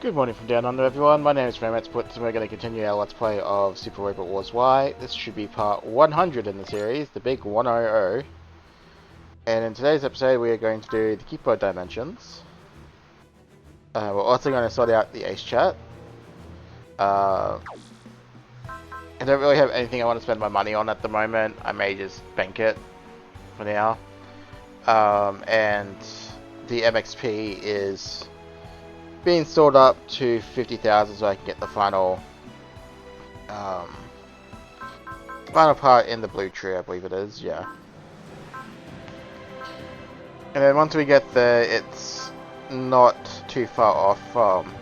Good morning from down under, everyone. My name is Put, and we're going to continue our Let's Play of Super Robot Wars Y. This should be part 100 in the series, the big 100. And in today's episode, we are going to do the Keeper Dimensions. We're also going to sort out the Ace Chat. I don't really have anything I want to spend my money on at the moment. I may just bank it for now. And the MXP is being stored up to 50,000 so I can get the final final part in the blue tree, I believe it is, yeah. And then once we get there, it's not too far off from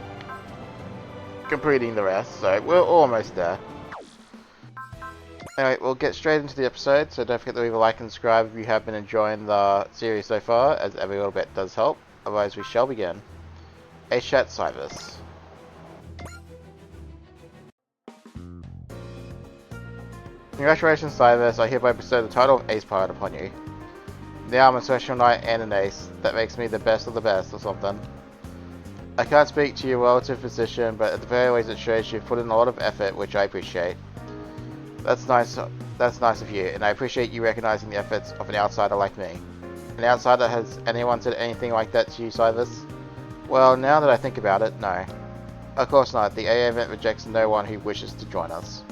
completing the rest, so we're almost there. Anyway, we'll get straight into the episode, so don't forget to leave a like and subscribe if you have been enjoying the series so far, as every little bit does help. Otherwise, we shall begin. Ace Chat Cyrus. Congratulations, Cyrus. I hereby bestow the title of Ace Pirate upon you. Now I'm a special knight and an ace. That makes me the best of the best, or something. I can't speak to your relative position, but at the very least it shows you've put in a lot of effort, which I appreciate. That's nice of you, and I appreciate you recognizing the efforts of an outsider like me. An outsider, has anyone said anything like that to you, Cyrus? Well, now that I think about it, no. Of course not. The AA event rejects no one who wishes to join us.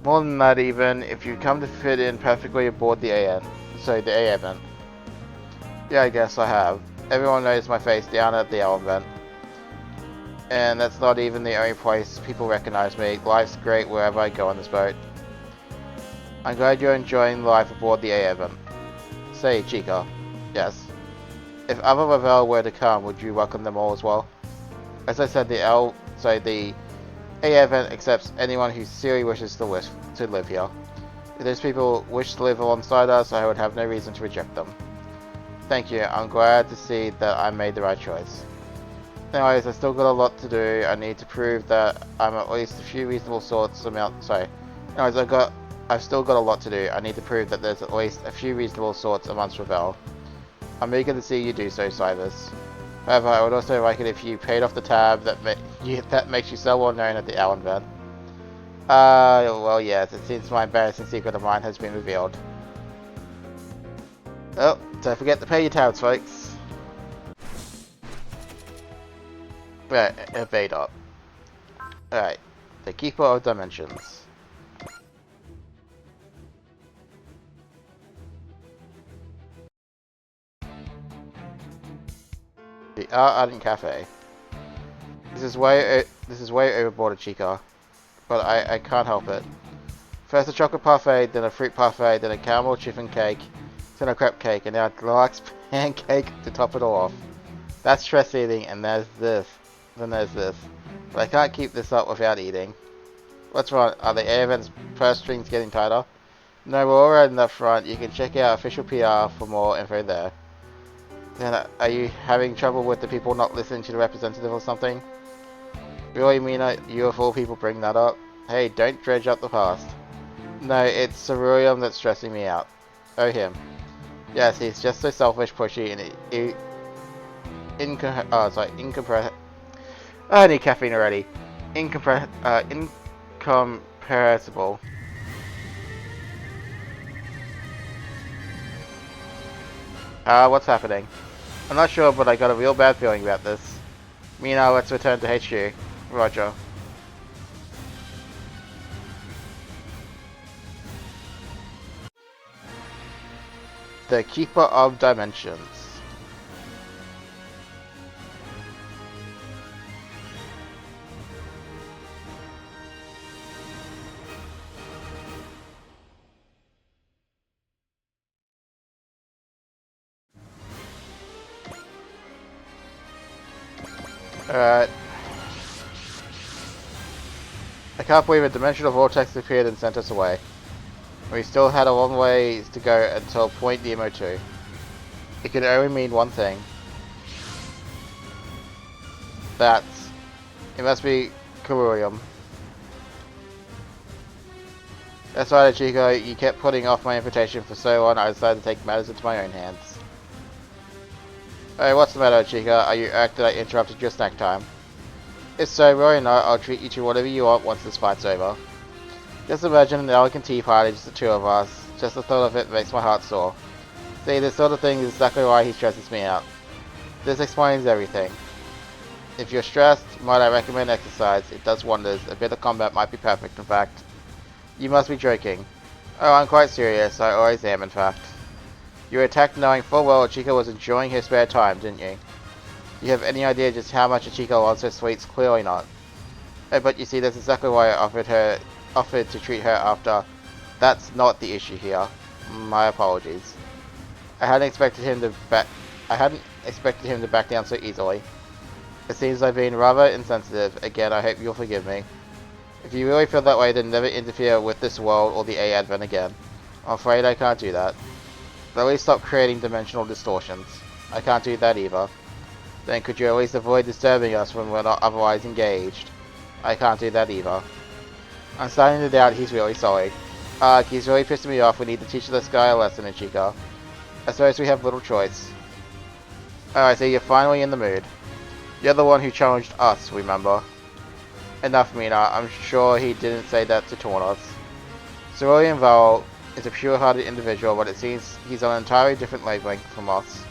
More than that even, if you come to fit in perfectly aboard the AA event. Yeah, I guess I have. Everyone knows my face down at the L event. And that's not even the only place people recognize me. Life's great wherever I go on this boat. I'm glad you're enjoying life aboard the AA event. Say, Chica. Yes. If other Ravel were to come, would you welcome them all as well? As I said, the AA event accepts anyone who seriously wishes to live here. If those people wish to live alongside us, I would have no reason to reject them. Thank you. I'm glad to see that I made the right choice. Anyways, I still got a lot to do. I need to prove that I'm at least a few reasonable sorts amount. Anyways, I've still got a lot to do. I need to prove that there's at least a few reasonable sorts amongst Ravel. I'm eager to see you do so, Cyrus. However, I would also like it if you paid off the tab that makes you so well known at the Allen event. Well, yes, it seems my embarrassing secret of mine has been revealed. Oh, don't forget to pay your tabs, folks. Right, evade up. Alright, the Keeper of Dimensions. The Ardent Cafe. This is way overboard, Chica, but I can't help it. First a chocolate parfait, then a fruit parfait, then a caramel chiffon cake, then a crepe cake, and now a deluxe pancake to top it all off. That's stress eating, and there's this. Then there's this. But I can't keep this up without eating. What's wrong? Are the air vents purse strings getting tighter? No, we're alright in that front. You can check out official PR for more info there. Then are you having trouble with the people not listening to the representative or something? Really, Mina, you of all people bring that up? Hey, don't dredge up the past. No, it's Ceruleum that's stressing me out. Oh, him. Yes, he's just so selfish, pushy, and incomprehensible. I need caffeine already. Incomprehensible. What's happening? I'm not sure, but I got a real bad feeling about this. Mina, let's return to HQ. Roger. The Keeper of Dimensions. Alright. I can't believe a dimensional vortex appeared and sent us away. We still had a long ways to go until point Nemo 2. It could only mean one thing. It must be Ceruleum. That's right, Chico. You kept putting off my invitation for so long, I decided to take matters into my own hands. Hey, what's the matter, Chica? Are you irked that I interrupted your snack time? If so, worry or not, I'll treat you to whatever you want once this fight's over. Just imagine an elegant tea party, just the two of us. Just the thought of it makes my heart sore. See, this sort of thing is exactly why he stresses me out. This explains everything. If you're stressed, might I recommend exercise? It does wonders. A bit of combat might be perfect, in fact. You must be joking. Oh, I'm quite serious. I always am, in fact. You attacked knowing full well Chica was enjoying her spare time, didn't you? Do you have any idea just how much Chica loves her sweets? Clearly not. Oh, but you see, that's exactly why I offered to treat her after. That's not the issue here. My apologies. I hadn't expected him to back down so easily. It seems I've been rather insensitive. Again, I hope you'll forgive me. If you really feel that way, then never interfere with this world or the A Advent again. I'm afraid I can't do that. But at least stop creating dimensional distortions. I can't do that either. Then could you at least avoid disturbing us when we're not otherwise engaged? I can't do that either. I'm starting to doubt he's really sorry. He's really pissing me off. We need to teach this guy a lesson, Ichika. I suppose we have little choice. Oh, I see you're finally in the mood. You're the one who challenged us, remember? Enough, Mina. I'm sure he didn't say that to taunt us. Cerulean Val is a pure-hearted individual, but it seems he's on an entirely different wavelength from us.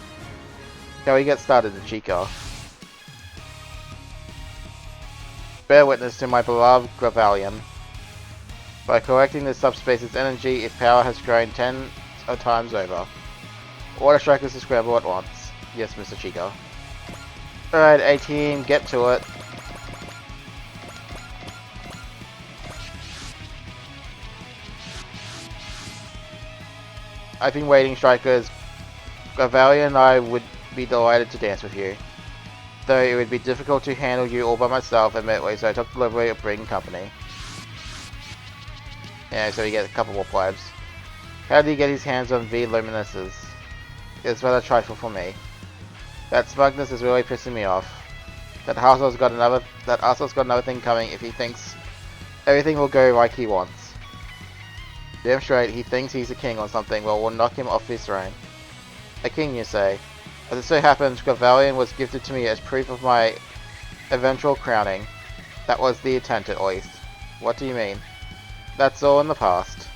Shall we get started, Ichika? Bear witness to my beloved Gravalion. By collecting this subspace's energy, its power has grown 10 times over. Water strikers to scramble at once. Yes, Mr. Chico. Alright, A-Team, get to it. I've been waiting, Strikers. Gravalion and I would be delighted to dance with you. Though it would be difficult to handle you all by myself, admittedly, so I took the liberty of bringing company. Yeah, so we get a couple more plebs. How did he get his hands on V Luminuses? It's rather trifle for me. That smugness is really pissing me off. That asshole's got another thing coming if he thinks everything will go like he wants. Damn straight, he thinks he's a king or something. Well, we'll knock him off his throne. A king, you say? As it so happens, Gravalion was gifted to me as proof of my eventual crowning. That was the intent, at least. What do you mean? That's all in the past.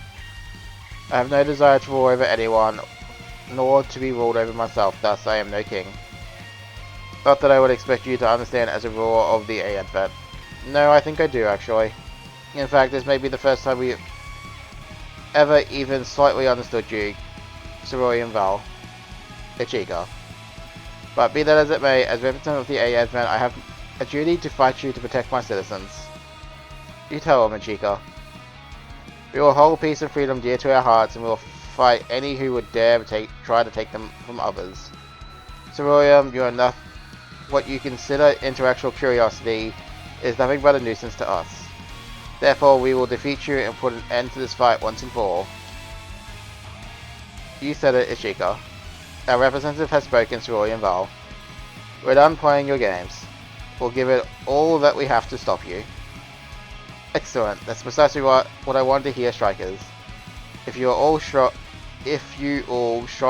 I have no desire to rule over anyone, nor to be ruled over myself, thus I am no king. Not that I would expect you to understand as a ruler of the A Advent. No, I think I do, actually. In fact, this may be the first time we've ever even slightly understood you, Cerulean Val. Ichika. But be that as it may, as representative of the A Advent, I have a duty to fight you to protect my citizens. You tell them, Ichika. We will hold peace and freedom dear to our hearts, and we will fight any who would dare try to take them from others. Cerulean, you are enough. What you consider intellectual curiosity is nothing but a nuisance to us. Therefore, we will defeat you and put an end to this fight once and for all. You said it, Ichika. Our representative has spoken, Cerulean Val. We're done playing your games. We'll give it all that we have to stop you. Excellent. That's precisely what I wanted to hear, Strikers. If you all, strong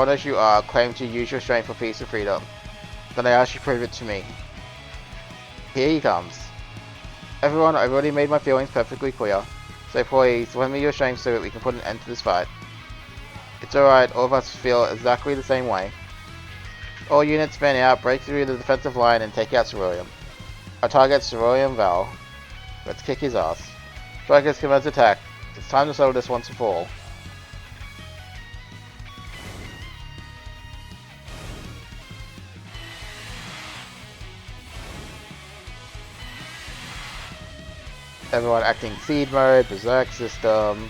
as you are, claim to use your strength for peace and freedom, then I ask you to prove it to me. Here he comes. Everyone, I've already made my feelings perfectly clear, so please, lend me your strength so that we can put an end to this fight. It's alright, all of us feel exactly the same way. All units fan out, break through the defensive line, and take out Cerulean. Our target, Cerulean Val. Let's kick his ass. Strikers, commence attack. It's time to settle this once and for all. Everyone acting feed mode, berserk system,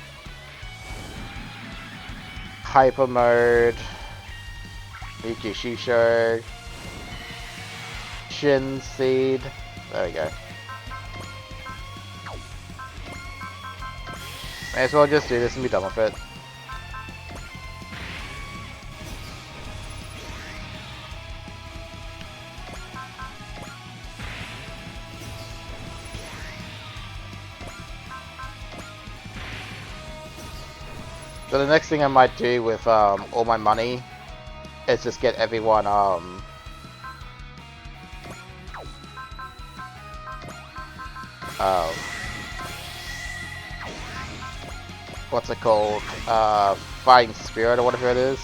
hyper mode, Iki Shisho, Shin seed. There we go. May as well just do this and be done with it. So the next thing I might do with all my money is just get everyone what's it called? Fighting Spirit or whatever it is.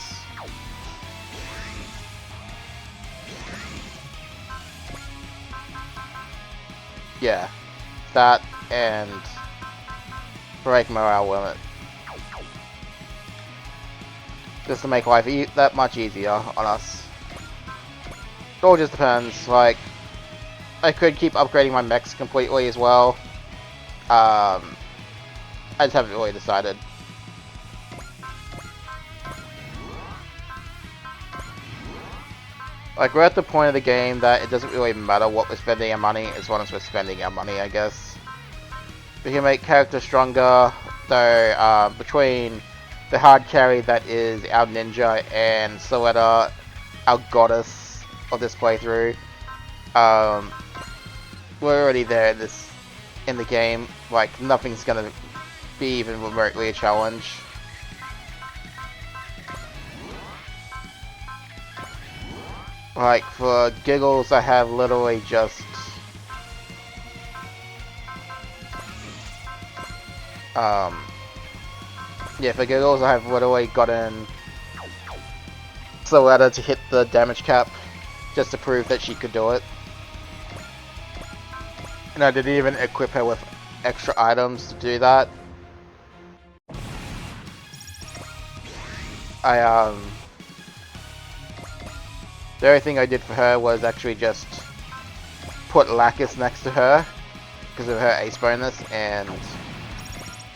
Yeah, that and break morale limit. Just to make life that much easier on us. It all just depends, like, I could keep upgrading my mechs completely as well. I just haven't really decided. Like, we're at the point of the game that it doesn't really matter what we're spending our money as long as we're spending our money, I guess. We can make characters stronger, though, between the hard carry that is our ninja and Soletta, our goddess of this playthrough. We're already there in the game. Like, nothing's gonna be even remotely a challenge. Like, for giggles, I have literally just yeah, for giggles, I have literally gotten Soletta to hit the damage cap just to prove that she could do it. And I didn't even equip her with extra items to do that. The only thing I did for her was actually just put Lacus next to her because of her ace bonus and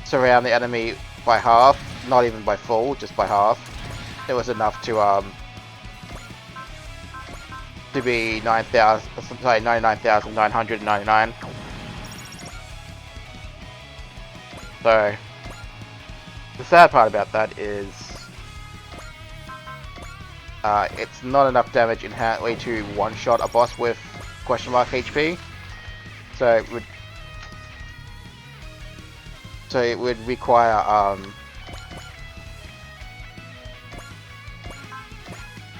surround the enemy by half, not even by full, just by half. It was enough to be 99,999. So the sad part about that is it's not enough damage inherently to one-shot a boss with question mark HP. So it would require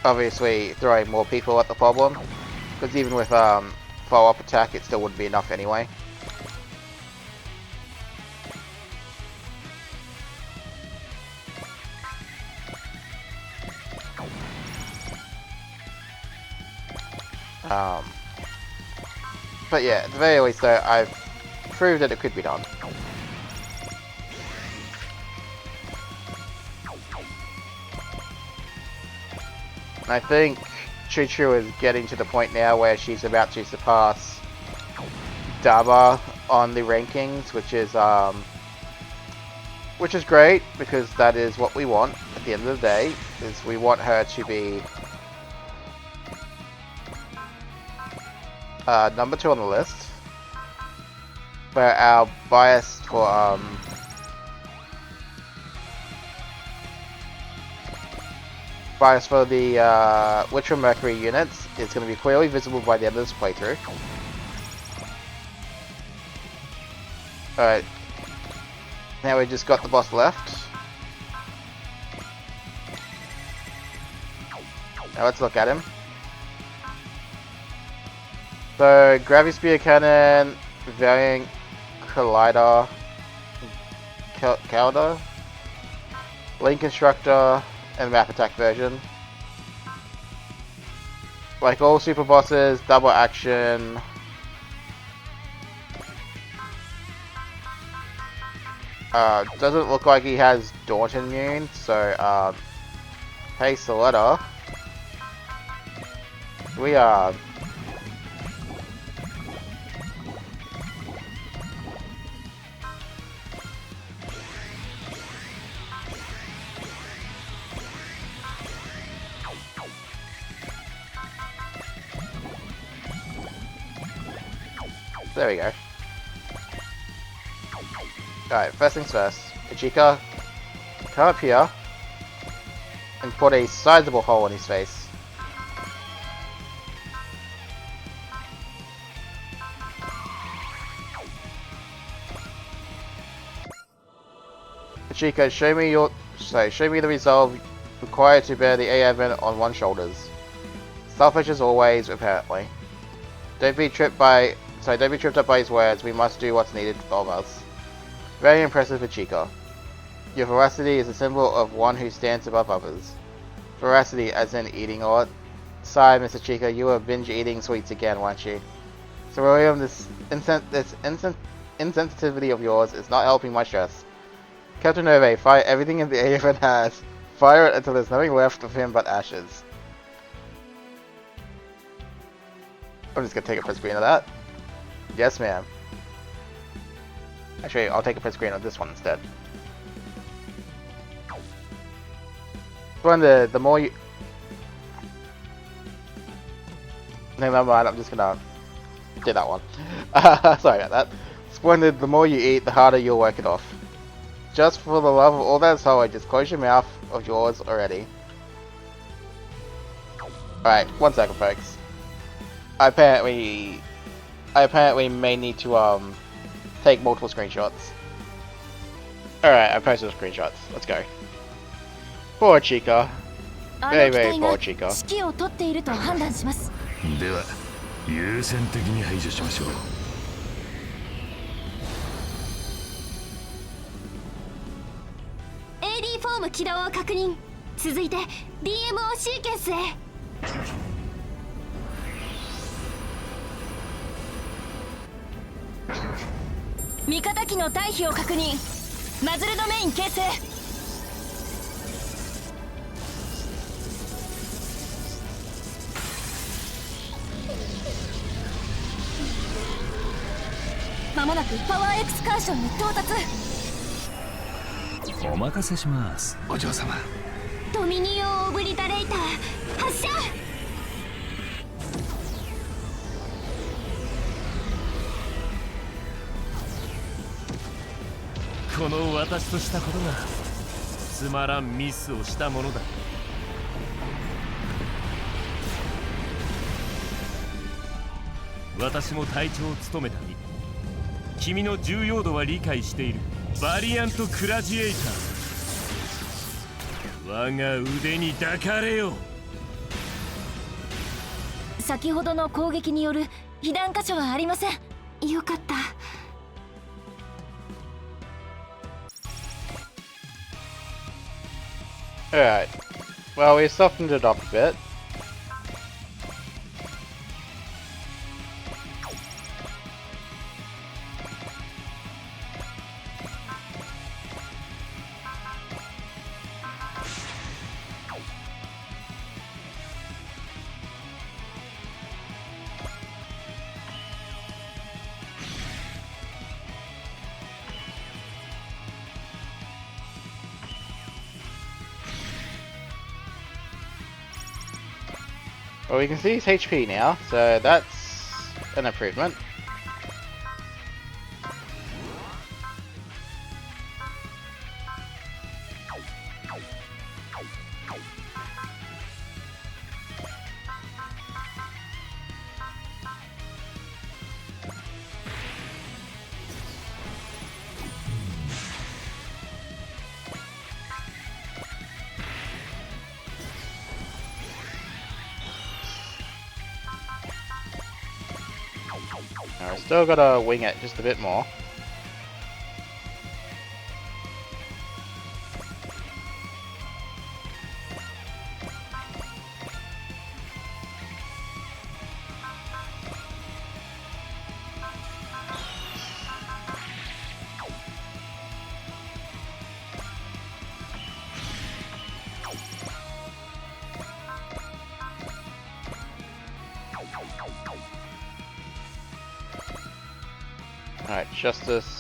obviously throwing more people at the problem, because even with follow-up attack it still wouldn't be enough anyway. But yeah, at the very least though, I've proved that it could be done. I think Choo Choo is getting to the point now where she's about to surpass Daba on the rankings, which is great, because that is what we want at the end of the day, is we want her to be number 2 on the list. But our bias for the Witcher Mercury units is going to be clearly visible by the end of this playthrough. Alright, now we just got the boss left. Now let's look at him. So, Gravity Spear Cannon, Valiant Collider, Calder, Link Constructor, and Map Attack version. Like all super bosses, double action. Doesn't look like he has Daunt immune, so hey Soletta. We are there we go. Alright, first things first. Ichika, come up here and put a sizable hole in his face. Ichika, show me the resolve required to bear the A advent on one's shoulders. Selfish as always, apparently. Don't be tripped by so don't be tripped up by his words. We must do what's needed of us. Very impressive for Chica. Your veracity is a symbol of one who stands above others. Veracity as in eating or... Sigh, Mr. Chica, you were binge eating sweets again, weren't you? So William, this insensitivity of yours is not helping my stress. Captain Ove, fire everything in the AFN has. Fire it until there's nothing left of him but ashes. I'm just gonna take a print screen of that. Yes, ma'am. Actually, I'll take a print screen of this one instead. When the more you... No, never mind, I'm just gonna do that one. Sorry about that. Splendid, the more you eat, the harder you'll work it off. Just for the love of all that's holy, just close your mouth of yours already. Alright, 1 second, folks. I apparently may need to take multiple screenshots. Alright, I posted the screenshots. Let's go. Poor Chica. Very, very poor Chica. では優先的に排除しましょう。AD フォーム起動を確認。続いて DMO シーケンスへ。味方機の退避を確認。マズルドメイン形成。まもなくパワーエクスカーションに到達。お任せします、お嬢様。ドミニオンオブリタレーター発射。この私としたことがつまらんミスをしたものだ。私も隊長を務めた身。君の重要度は理解している。バリアントクラジエイター、我が腕に抱かれよ。先ほどの攻撃による被弾箇所はありません。よかった。Alright. Well, we softened it up a bit. Well, we can see his HP now, so that's an improvement. I still gotta wing it just a bit more. Alright, Justice.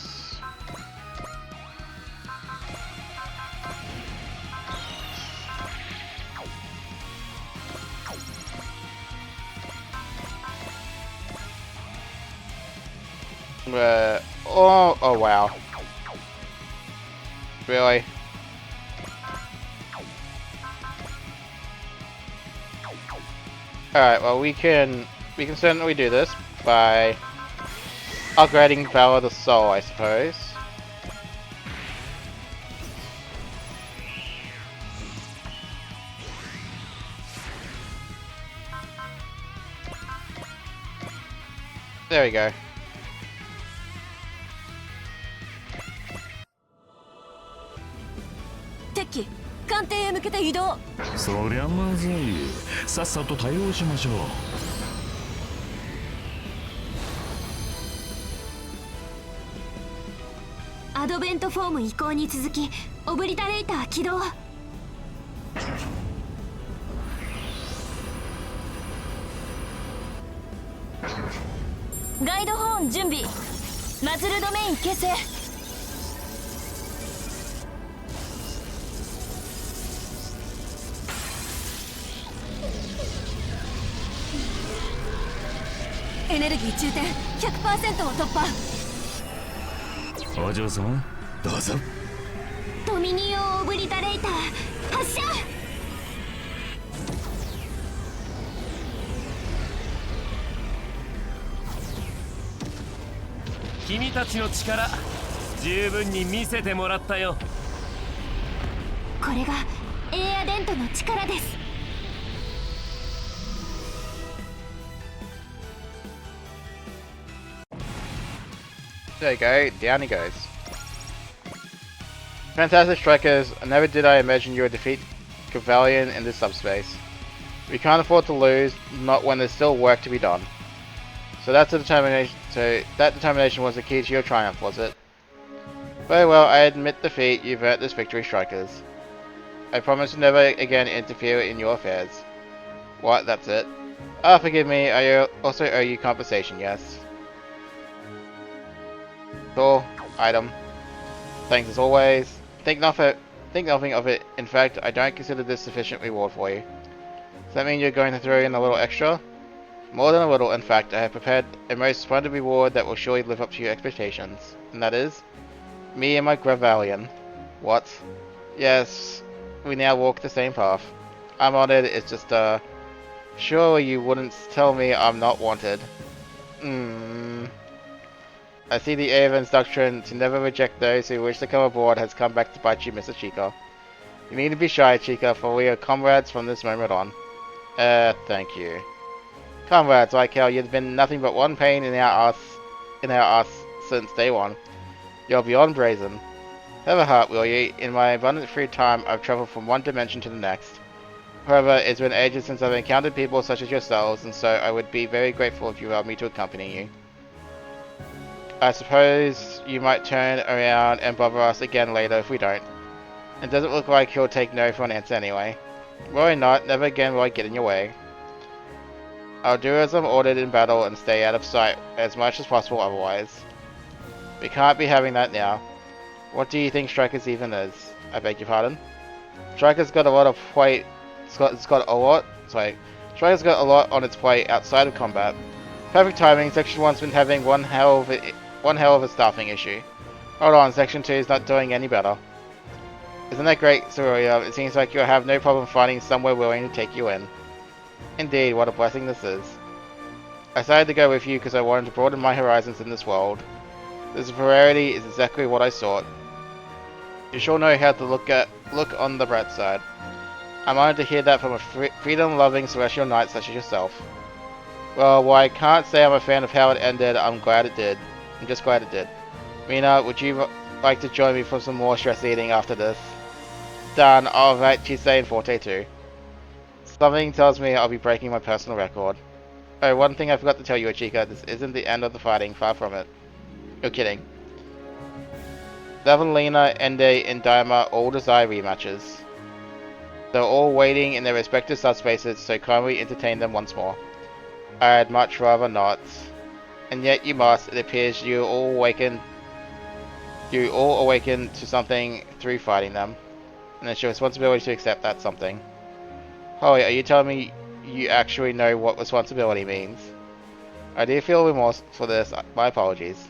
Oh wow. Really? Alright, well we can certainly do this by upgrading Power of the Soul, I suppose. There we go. 向けて移動。そりゃまずい。さっさと対応しましょう。アドベントフォーム移行に続きオブリタレーター起動。ガイドホーン準備。マズルドメイン形成。エネルギー充填 100% を突破。お嬢様どうぞ。ドミニオンオブリタレーター発射。君たちの力十分に見せてもらったよ。これがエアデントの力です。There you go, down he goes. Fantastic strikers, never did I imagine you would defeat Cavalion in this subspace. We can't afford to lose, not when there's still work to be done. So that determination was the key to your triumph, was it? Very well, I admit defeat, you've earned this victory, strikers. I promise to never again interfere in your affairs. What, that's it? Ah, forgive me, I also owe you compensation, yes? Door, item. Thanks as always. Think nothing of it. In fact, I don't consider this sufficient reward for you. Does that mean you're going to throw in a little extra? More than a little, in fact. I have prepared a most splendid reward that will surely live up to your expectations. And that is? Me and my Gravalion. What? Yes, we now walk the same path. I'm on it, it's just, surely you wouldn't tell me I'm not wanted. I see the Avon's doctrine to never reject those who wish to come aboard has come back to bite you, Mr. Chica. You need to be shy, Chica, for we are comrades from this moment on. Thank you. Comrades, like hell, you've been nothing but one pain in our ass since day one. You're beyond brazen. Have a heart, will you? In my abundant free time, I've traveled from one dimension to the next. However, it's been ages since I've encountered people such as yourselves, and so I would be very grateful if you allowed me to accompany you. I suppose you might turn around and bother us again later if we don't. It doesn't look like he'll take no for an answer anyway. Worry not, never again will I get in your way. I'll do as I'm ordered in battle and stay out of sight as much as possible otherwise. We can't be having that now. What do you think Strikers even is? I beg your pardon? Strikers got a lot of plate. Strikers got a lot on its plate outside of combat. Perfect timing. Section 1's been having one hell of a staffing issue. Hold on, Section 2 is not doing any better. Isn't that great, Cerulean? It seems like you'll have no problem finding somewhere willing to take you in. Indeed, what a blessing this is. I decided to go with you because I wanted to broaden my horizons in this world. This variety is exactly what I sought. You sure know how to look on the bright side. I'm honored to hear that from a freedom-loving celestial knight such as yourself. Well, while I can't say I'm a fan of how it ended, I'm glad it did. I'm just glad it did. Mina, would you like to join me for some more stress eating after this? Done. Alright, she's saying Forte too. Something tells me I'll be breaking my personal record. Oh, one thing I forgot to tell you, Chica, this isn't the end of the fighting, far from it. You're kidding. Lavalina, Ende, and Daima all desire rematches. They're all waiting in their respective subspaces, so kindly entertain them once more. I'd much rather not. And yet you must. It appears you all awaken to something through fighting them. And it's your responsibility to accept that something. Holly, are you telling me you actually know what responsibility means? I do feel remorse for this. My apologies.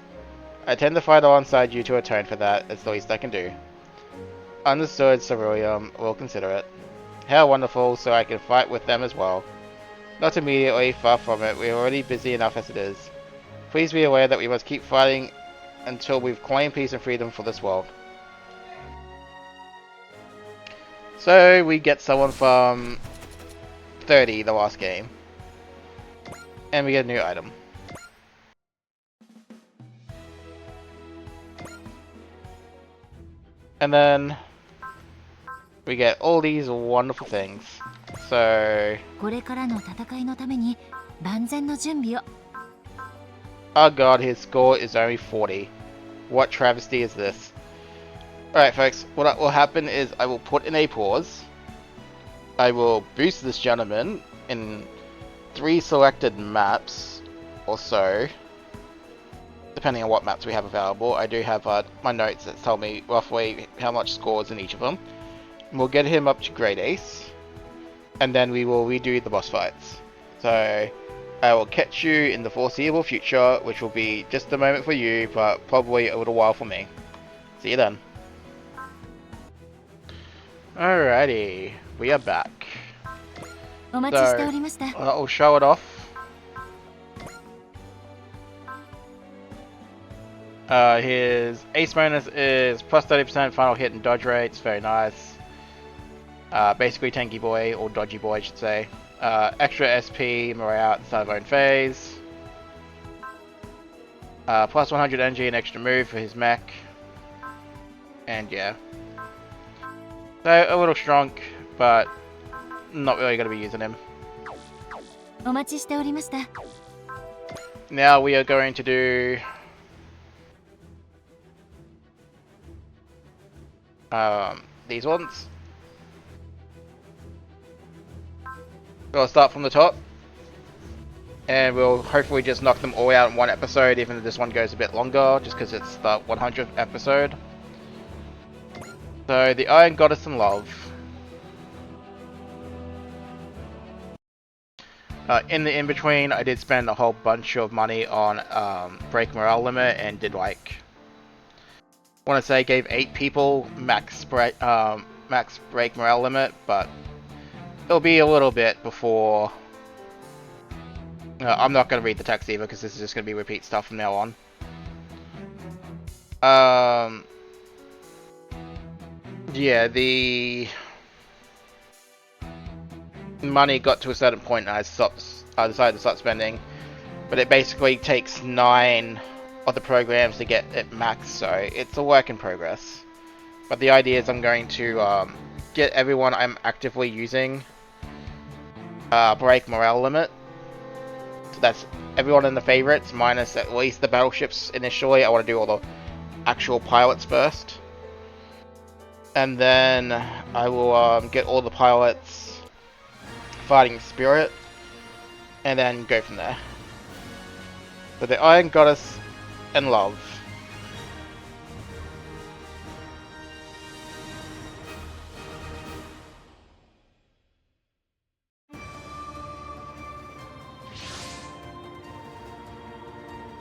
I tend to fight alongside you to atone for that. It's the least I can do. Understood, Cerulean. We'll consider it. How wonderful, so I can fight with them as well. Not immediately, far from it. We're already busy enough as it is. Please be aware that we must keep fighting until we've claimed peace and freedom for this world. So, we get someone from 30, the last game. And we get a new item. And then we get all these wonderful things. So, これからの戦いのために万全の準備を。 oh god, his score is only 40. What travesty is this? Alright folks, what will happen is I will put in a pause. I will boost this gentleman in 3 selected maps or so. Depending on what maps we have available. I do have my notes that tell me roughly how much scores in each of them. And we'll get him up to Great Ace. And then we will redo the boss fights. So, I will catch you in the foreseeable future, which will be just a moment for you, but probably a little while for me. See you then. Alrighty, we are back. お待ちしておりました。 I'll show it off. His ace bonus is plus 30% final hit and dodge rates, very nice. Basically tanky boy, or dodgy boy I should say. Extra SP, morale at the start of own phase. Plus 100 energy and extra move for his mech. And yeah. So a little strong, but not really going to be using him. お待ちしておりました。 Now we are going to do these ones. We'll start from the top, and we'll hopefully just knock them all out in one episode, even if this one goes a bit longer, just because it's the 100th episode. So, the Iron Goddess in Love. In the in-between, I did spend a whole bunch of money on Break Morale Limit, and did like, I want to say gave 8 people max break morale limit, but it'll be a little bit before. I'm not going to read the text either because this is just going to be repeat stuff from now on. Yeah, the money got to a certain point and I decided to start spending, but it basically takes 9 of the programs to get it max, so it's a work in progress. But the idea is I'm going to get everyone I'm actively using break morale limit. So that's everyone in the favorites minus at least the battleships initially. I want to do all the actual pilots first. And then I will get all the pilots fighting spirit and then go from there. So the Iron Goddess and Love.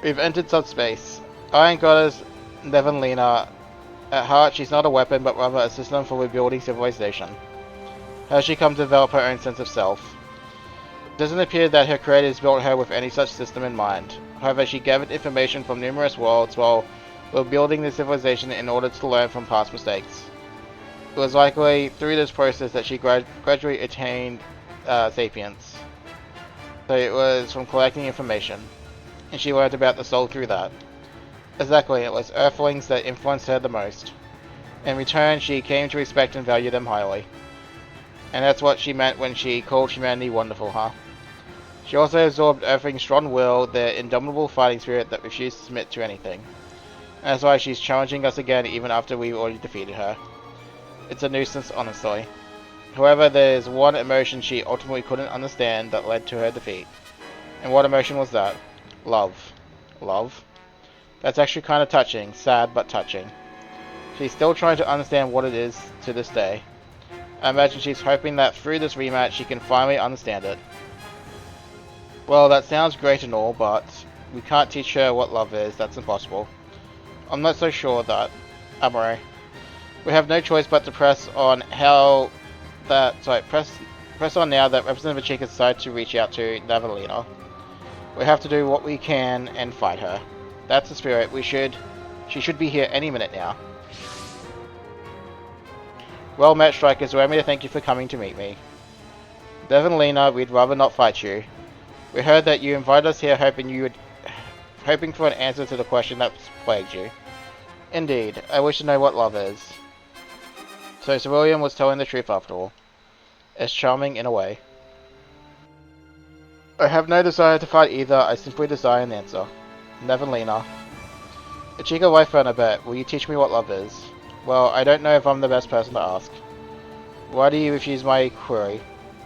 We've entered subspace. Iron Goddess Nevanlina. At heart, she's not a weapon, but rather a system for rebuilding civilization. How has she come to develop her own sense of self? It doesn't appear that her creators built her with any such system in mind. However, she gathered information from numerous worlds while building the civilization in order to learn from past mistakes. It was likely through this process that she gradually attained sapience. So it was from collecting information, and she learned about the soul through that. Exactly, it was Earthlings that influenced her the most. In return, she came to respect and value them highly. And that's what she meant when she called humanity wonderful, huh? She also absorbed Earthling's strong will, their indomitable fighting spirit that refused to submit to anything. And that's why she's challenging us again even after we've already defeated her. It's a nuisance, honestly. However, there's one emotion she ultimately couldn't understand that led to her defeat. And what emotion was that? Love. Love? That's actually kind of touching. Sad, but touching. She's still trying to understand what it is to this day. I imagine she's hoping that through this rematch she can finally understand it. Well, that sounds great and all, but we can't teach her what love is. That's impossible. I'm not so sure of that, Amore. We have no choice but to press on press on now that Representative Chica decided to reach out to Navalina. We have to do what we can and fight her. That's the spirit. She should be here any minute now. Well met, Strikers. Allow me to thank you for coming to meet me. Devanlina, we'd rather not fight you. We heard that you invited us here hoping for an answer to the question that's plagued you. Indeed, I wish to know what love is. So Cerulean was telling the truth after all. It's charming in a way. I have no desire to fight either, I simply desire an answer. Neverlina. A Chica wife run, I bet. Will you teach me what love is? Well, I don't know if I'm the best person to ask. Why do you refuse my query?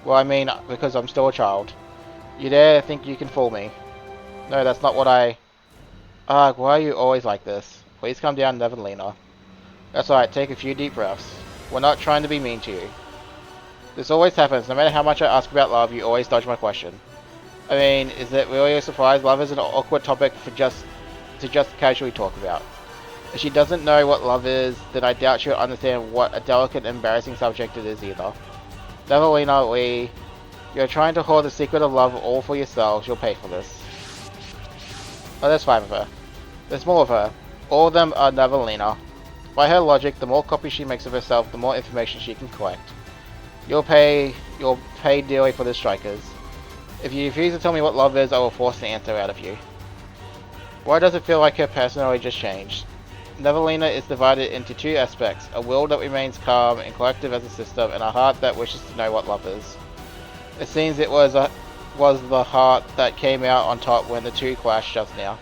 Well, I mean, because I'm still a child. You dare think you can fool me? No, that's not what I... Ugh, why are you always like this? Please calm down, Neverlina. That's alright, take a few deep breaths. We're not trying to be mean to you. This always happens, no matter how much I ask about love, you always dodge my question. I mean, is it really a surprise? Love is an awkward topic for just casually talk about. If she doesn't know what love is, then I doubt she'll understand what a delicate, embarrassing subject it is either. Neverlina Lee, you're trying to hold the secret of love all for yourselves. You'll pay for this. Oh, there's 5 of her. There's more of her. All of them are Neverlina. By her logic, the more copies she makes of herself, the more information she can collect. You'll pay dearly for this, strikers. If you refuse to tell me what love is, I will force the answer out of you. Why does it feel like her personality just changed? Neverlina is divided into 2 aspects, a will that remains calm and collective as a system, and a heart that wishes to know what love is. It seems it was the heart that came out on top when the 2 clashed just now.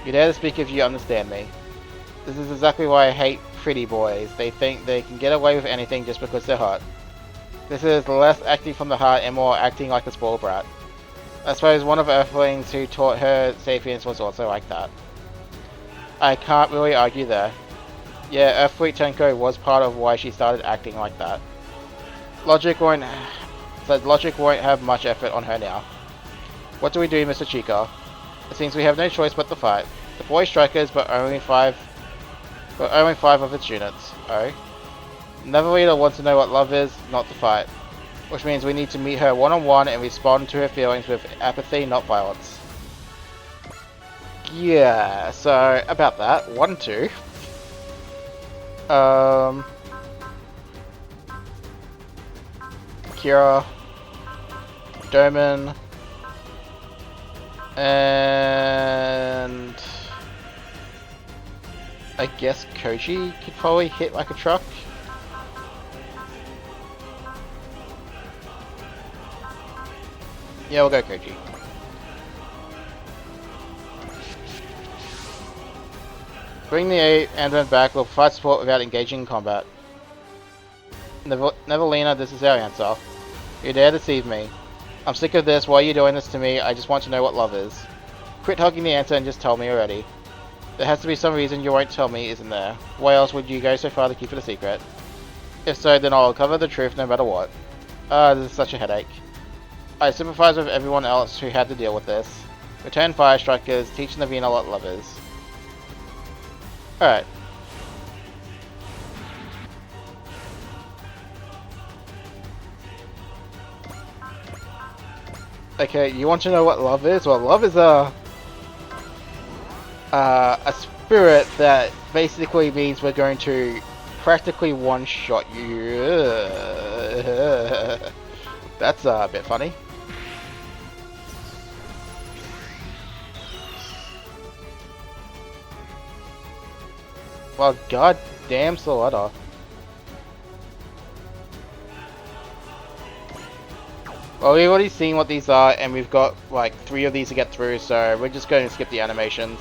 You dare to speak if you understand me. This is exactly why I hate pretty boys. They think they can get away with anything just because they're hot. This is less acting from the heart and more acting like a spoiled brat. I suppose one of Earthlings who taught her sapience was also like that. I can't really argue there. Yeah, Earthfleet Tenko was part of why she started acting like that. Logic won't have much effort on her now. What do we do, Mr. Chica? It seems we have no choice but to fight. Deploy strikers, but only five of its units. Oh. Neverlina wants to know what love is, not to fight. Which means we need to meet her one-on-one and respond to her feelings with apathy, not violence. Yeah, so about that. 1, 2. Kira. Doman. And... I guess Koji could probably hit like a truck. Yeah, we'll go Koji. Bring the 8 and then back. We'll provide support without engaging in combat. Neverlina, this is our answer. You dare deceive me. I'm sick of this. Why are you doing this to me? I just want to know what love is. Quit hugging the answer and just tell me already. There has to be some reason you won't tell me, isn't there? Why else would you go so far to keep it a secret? If so, then I'll cover the truth no matter what. This is such a headache. I sympathize with everyone else who had to deal with this. Return fire strikers, teach Navina what love is. Alright. Okay, you want to know what love is? Well, love is a spirit that basically means we're going to practically one-shot you. That's a bit funny. Well, goddamn Soletta. Well, we've already seen what these are, and we've got like 3 of these to get through, so we're just going to skip the animations.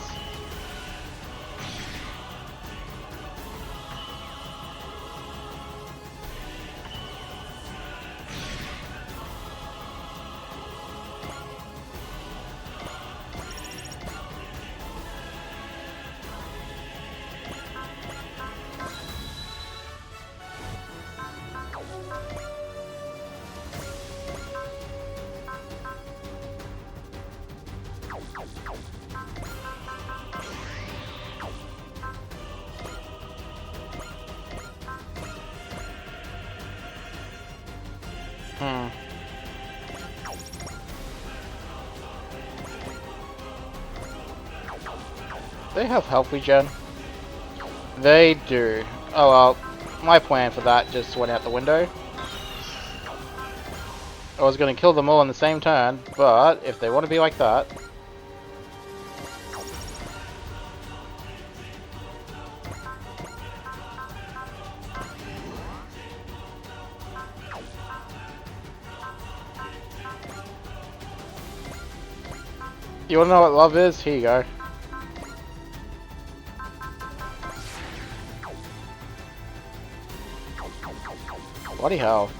They have health regen. They do. Oh well, my plan for that just went out the window. I was going to kill them all in the same turn, but if they want to be like that... You wanna know what love is? Here you go. Bloody hell.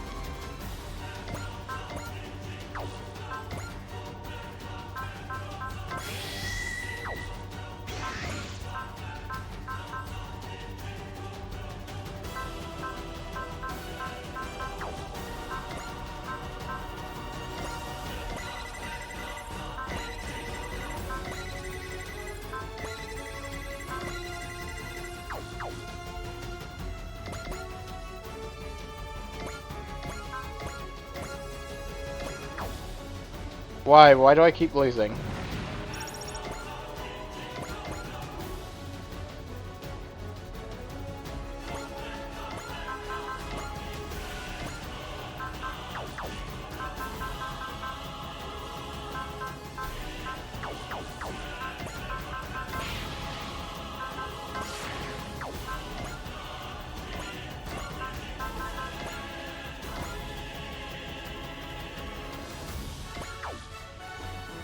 Why? Why do I keep losing?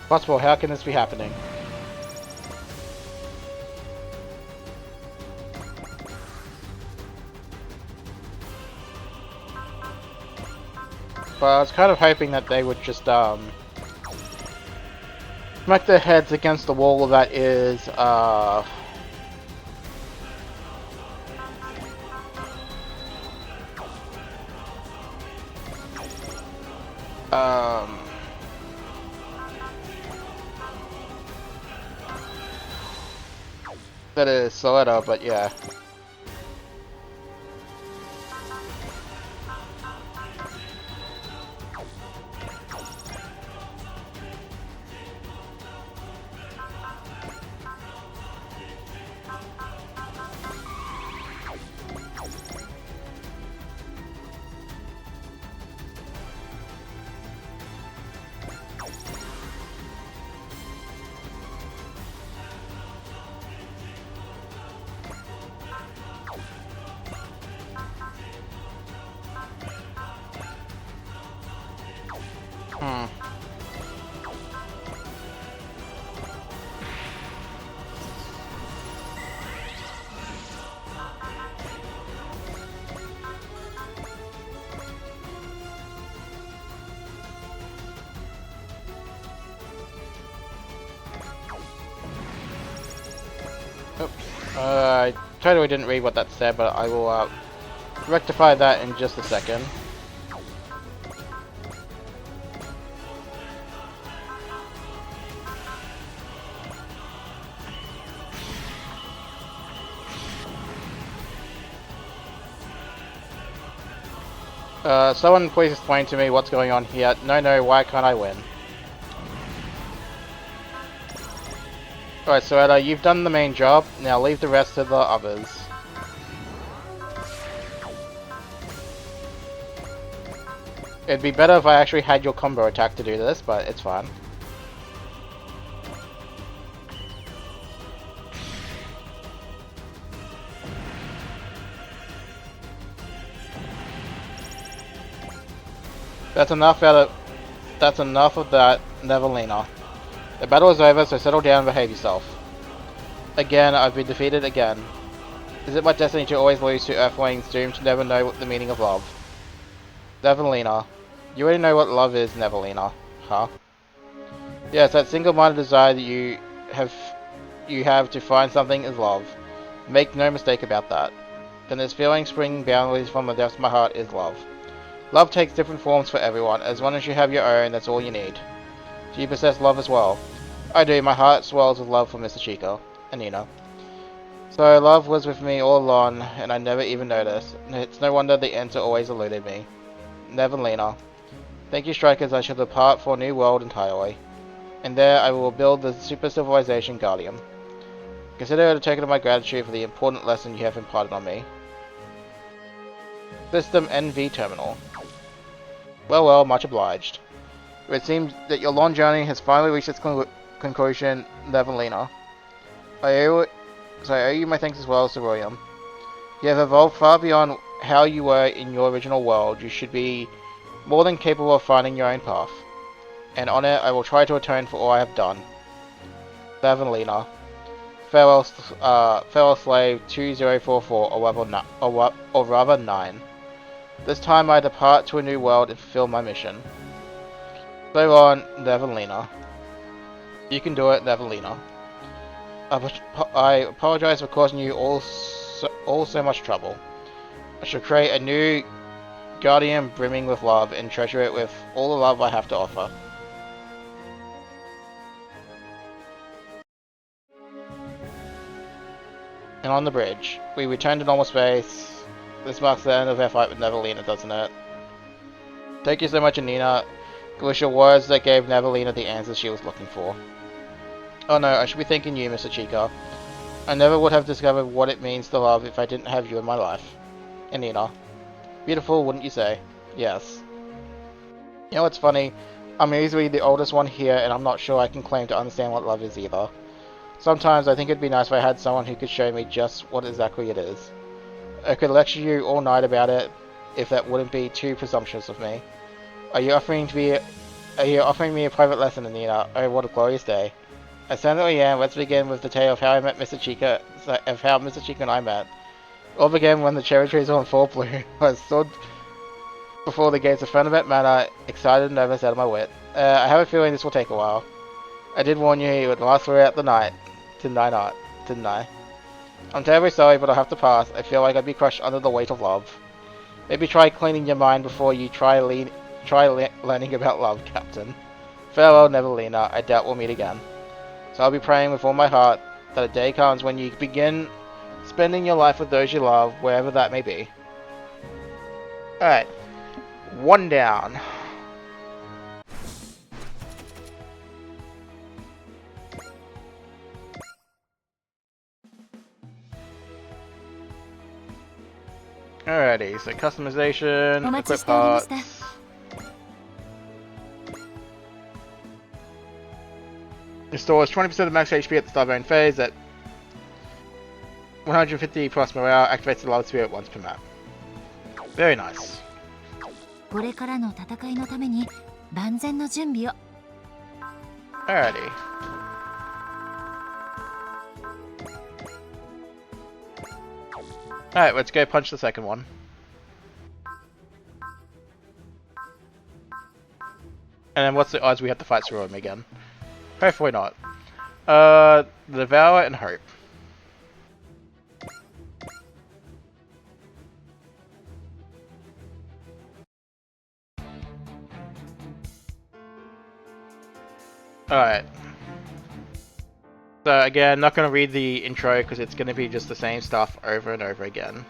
Possible, how can this be happening? But I was kind of hoping that they would just smack their heads against the wall that is that is Soletta, but yeah. I totally didn't read what that said, but I will rectify that in just a second. Someone please explain to me what's going on here. No, why can't I win? Alright, so Eda, you've done the main job, now leave the rest to the others. It'd be better if I actually had your combo attack to do this, but it's fine. That's enough of that, Nevelina. The battle is over, so settle down and behave yourself. Again, I've been defeated again. Is it my destiny to always lose to Earthlings doomed to never know what the meaning of love? Nevelina. You already know what love is, Nevelina. Huh? Yes, that single-minded desire that you have to find something is love. Make no mistake about that. And this feeling springing boundlessly from the depths of my heart is love. Love takes different forms for everyone. As long as you have your own, that's all you need. Do you possess love as well? I do. My heart swells with love for Mr. Chico and Nina. So love was with me all along, and I never even noticed. It's no wonder the enter always eluded me. Nevelina. Thank you, Strikers. I shall depart for a new world entirely. And there I will build the super civilization Guardian. Consider it a token of my gratitude for the important lesson you have imparted on me. System NV Terminal. Well, much obliged. It seems that your long journey has finally reached its conclusion, Nevelina. I owe you my thanks as well, Sir William. You have evolved far beyond how you were in your original world. You should be more than capable of finding your own path. And on it, I will try to atone for all I have done. Neverlina. Farewell Slave 2044, or rather 9. This time I depart to a new world and fulfill my mission. So on, Neverlina. You can do it, Neverlina. I apologize for causing you all so much trouble. I shall create a new guardian brimming with love and treasure it with all the love I have to offer. And on the bridge, we return to normal space. This marks the end of our fight with Neverlina, doesn't it? Thank you so much, Anina. It was your words that gave Neverlina the answers she was looking for. Oh no, I should be thanking you, Mr. Chica. I never would have discovered what it means to love if I didn't have you in my life. Anina. Beautiful, wouldn't you say? Yes. You know what's funny? I'm easily the oldest one here, and I'm not sure I can claim to understand what love is either. Sometimes I think it'd be nice if I had someone who could show me just what exactly it is. I could lecture you all night about it, if that wouldn't be too presumptuous of me. Are you offering me a private lesson, Anina? Oh, what a glorious day. I certainly am. Let's begin with the tale of how I met Mr. Chica, and I met. It all began when the cherry trees were in full bloom. I stood before the gates of Furnamet Manor, excited and nervous out of my wit. I have a feeling this will take a while. I did warn you it would last throughout the night. Didn't I? I'm terribly sorry, but I'll have to pass. I feel like I'd be crushed under the weight of love. Maybe try cleaning your mind before you try learning about love, Captain. Farewell, Neverlina. I doubt we'll meet again. So I'll be praying with all my heart that a day comes when you begin spending your life with those you love, wherever that may be. Alright. One down. Alrighty, so customization, equip parts. Restores 20% of max HP at the start of own phase at 150 plus morale, activates the love spirit once per map. Very nice. これからの戦いのために万全の準備を。Alrighty. Alright, let's go punch the second one. And then what's the odds we have to fight through him again? Hopefully not. Devour and Hope. Alright. So again, not going to read the intro because it's going to be just the same stuff over and over again.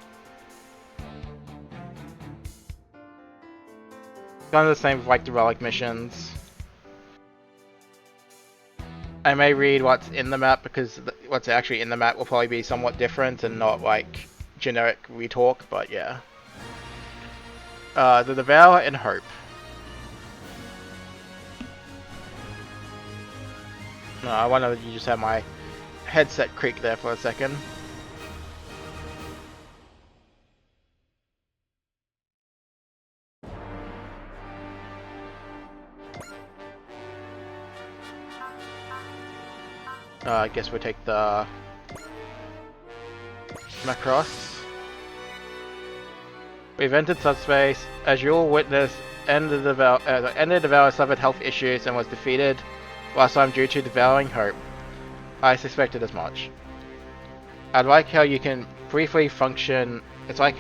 Kind of the same with like the relic missions. I may read what's in the map because what's actually in the map will probably be somewhat different and not like generic retalk, but yeah. The Devour and Hope. No, I wonder if you just have my headset creak there for a second. I guess we'll take the Macross. We've entered subspace. As you'll witness, Ender Devour suffered health issues and was defeated last time due to devouring Hope. I suspected as much. I like how you can briefly function. It's like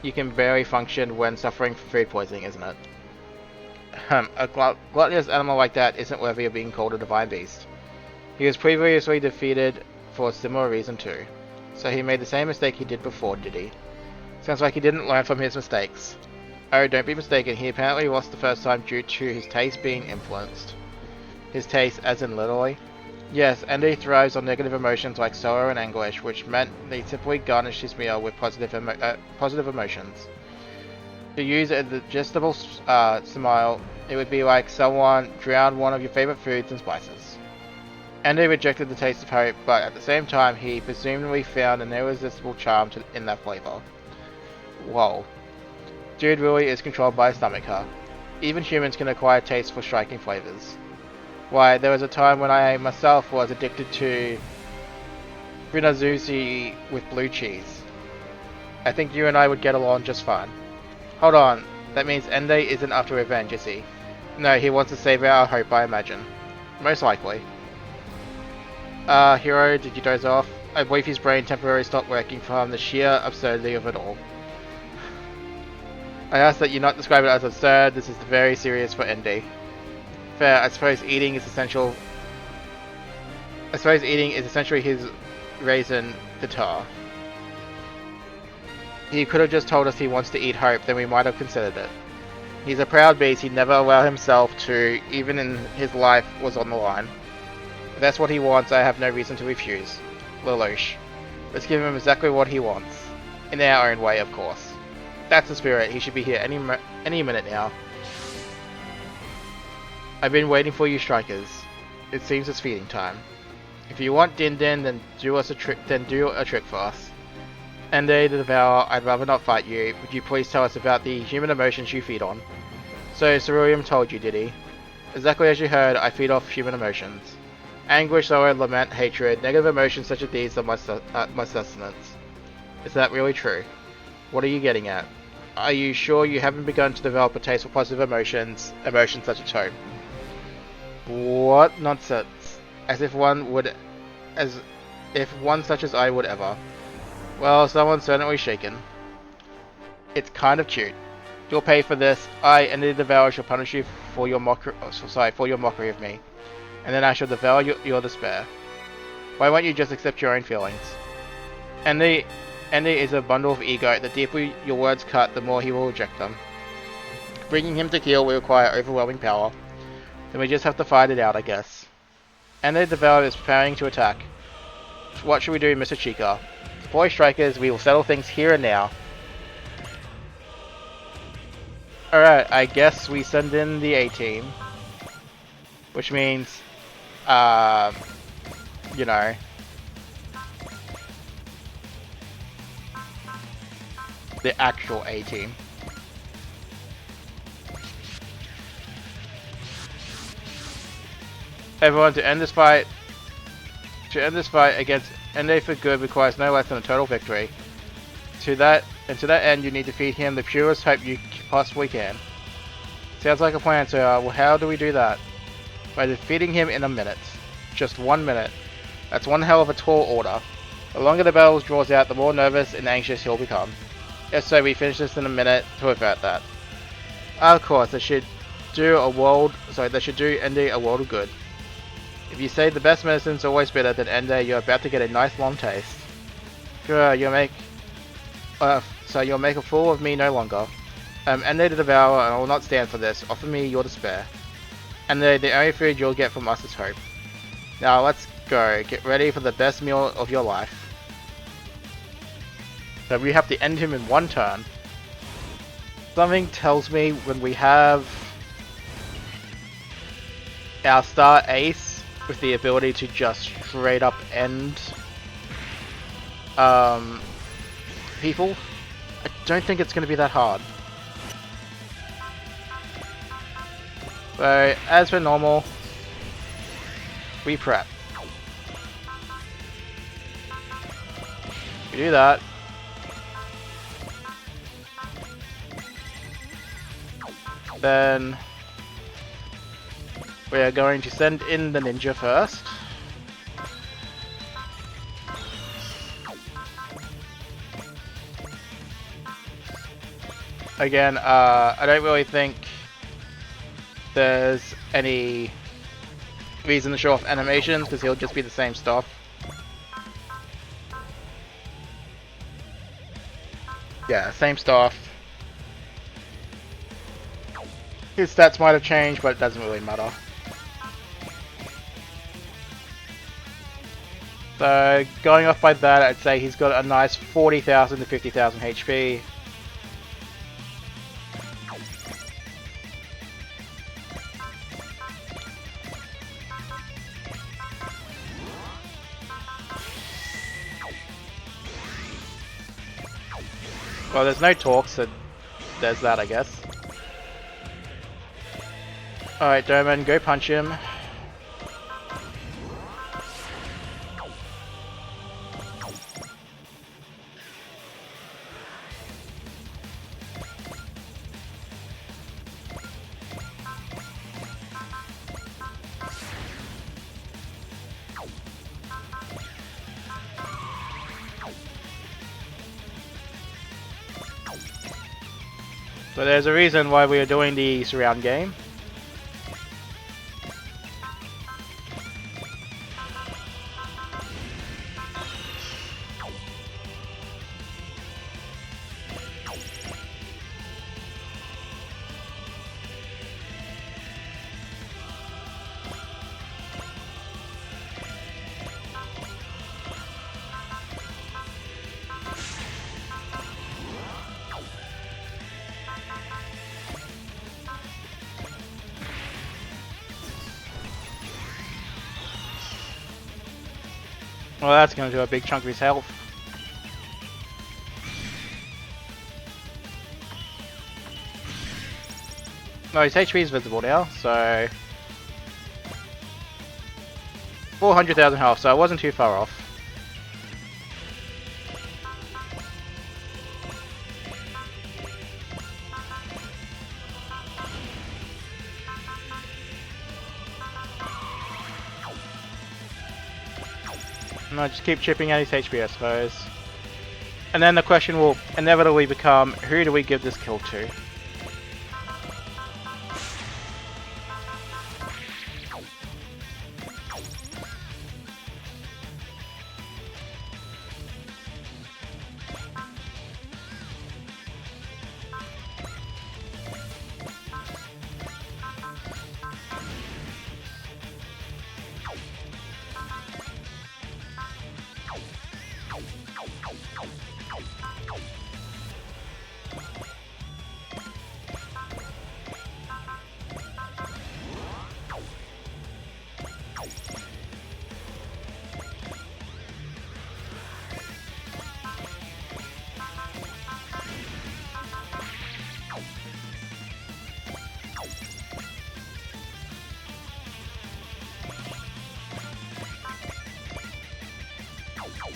you can barely function when suffering from food poisoning, isn't it? A gluttonous animal like that isn't worthy of being called a divine beast. He was previously defeated for a similar reason too. So he made the same mistake he did before, did he? Sounds like he didn't learn from his mistakes. Oh, don't be mistaken, he apparently lost the first time due to his taste being influenced. His taste, as in literally? Yes, Andy thrives on negative emotions like sorrow and anguish, which meant they typically garnished his meal with positive emotions. To use a digestible smile, it would be like someone drowned one of your favorite foods and spices. Andy rejected the taste of hope, but at the same time, he presumably found an irresistible charm in that flavor. Whoa. Dude really is controlled by his stomach, huh? Even humans can acquire taste for striking flavors. Why, there was a time when I myself was addicted to Rinazuzi with blue cheese. I think you and I would get along just fine. Hold on, that means Ende isn't after revenge, is he? No, he wants to save our hope, I imagine. Most likely. Hero, did you doze off? I believe his brain temporarily stopped working from the sheer absurdity of it all. I ask that you not describe it as absurd, this is very serious for Ende. Fair, I suppose eating is essentially his raison d'etre. He could have just told us he wants to eat hope, then we might have considered it. He's a proud beast, he'd never allow himself to, even in his life was on the line. If that's what he wants, I have no reason to refuse. Lelouch. Let's give him exactly what he wants. In our own way, of course. That's the spirit, he should be here any minute now. I've been waiting for you, strikers. It seems it's feeding time. If you want Din Din, then do a trick for us. Ende the Devourer, I'd rather not fight you. Would you please tell us about the human emotions you feed on? So Ceruleum told you, did he? Exactly as you heard, I feed off human emotions. Anguish, sorrow, lament, hatred, negative emotions such as these are my sustenance. Is that really true? What are you getting at? Are you sure you haven't begun to develop a taste for positive emotions such as hope? What nonsense! As if one such as I would ever. Well, someone's certainly shaken. It's kind of cute. You'll pay for this. I, Ende the Devourer, shall punish you for your mockery of me, and then I shall devour your despair. Why won't you just accept your own feelings? Ende is a bundle of ego. The deeper your words cut, the more he will reject them. Bringing him to heel will require overwhelming power. Then we just have to fight it out, I guess. Ende the Devourer is preparing to attack. What should we do, Mr. Chica? Boy strikers, we will settle things here and now. Alright, I guess we send in the A-team. Which means, you know, the actual A-team. Everyone, to end this fight against Ende for good requires no less than a total victory. To that end, you need to feed him the purest hope you possibly can. Sounds like a plan, sir. Well, how do we do that? By defeating him in a minute. Just 1 minute. That's one hell of a tall order. The longer the battle draws out, the more nervous and anxious he'll become. Yes, so we finish this in a minute to avert that. Of course, that should do Ende a world of good. If you say the best medicine's always better than Ende, you're about to get a nice long taste. Sure, you'll make a fool of me no longer. Ende the Devourer, and I will not stand for this. Offer me your despair. Ende, the only food you'll get from us is hope. Now let's go. Get ready for the best meal of your life. So we have to end him in one turn. Something tells me when we have our star ace with the ability to just straight up end people, I don't think it's going to be that hard. So, as per normal, we prep. We do that. Then we are going to send in the ninja first. Again, I don't really think there's any reason to show off animations because he'll just be the same stuff. Yeah, same stuff. His stats might have changed, but it doesn't really matter. So, going off by that, I'd say he's got a nice 40,000 to 50,000 HP. Well, there's no talk, so there's that, I guess. Alright, Doman, go punch him. So there's a reason why we are doing the surround game. Well, that's going to do a big chunk of his health. No, his HP is visible now, so 400,000 health, so I wasn't too far off. And I just keep chipping at his HP, I suppose. And then the question will inevitably become, who do we give this kill to?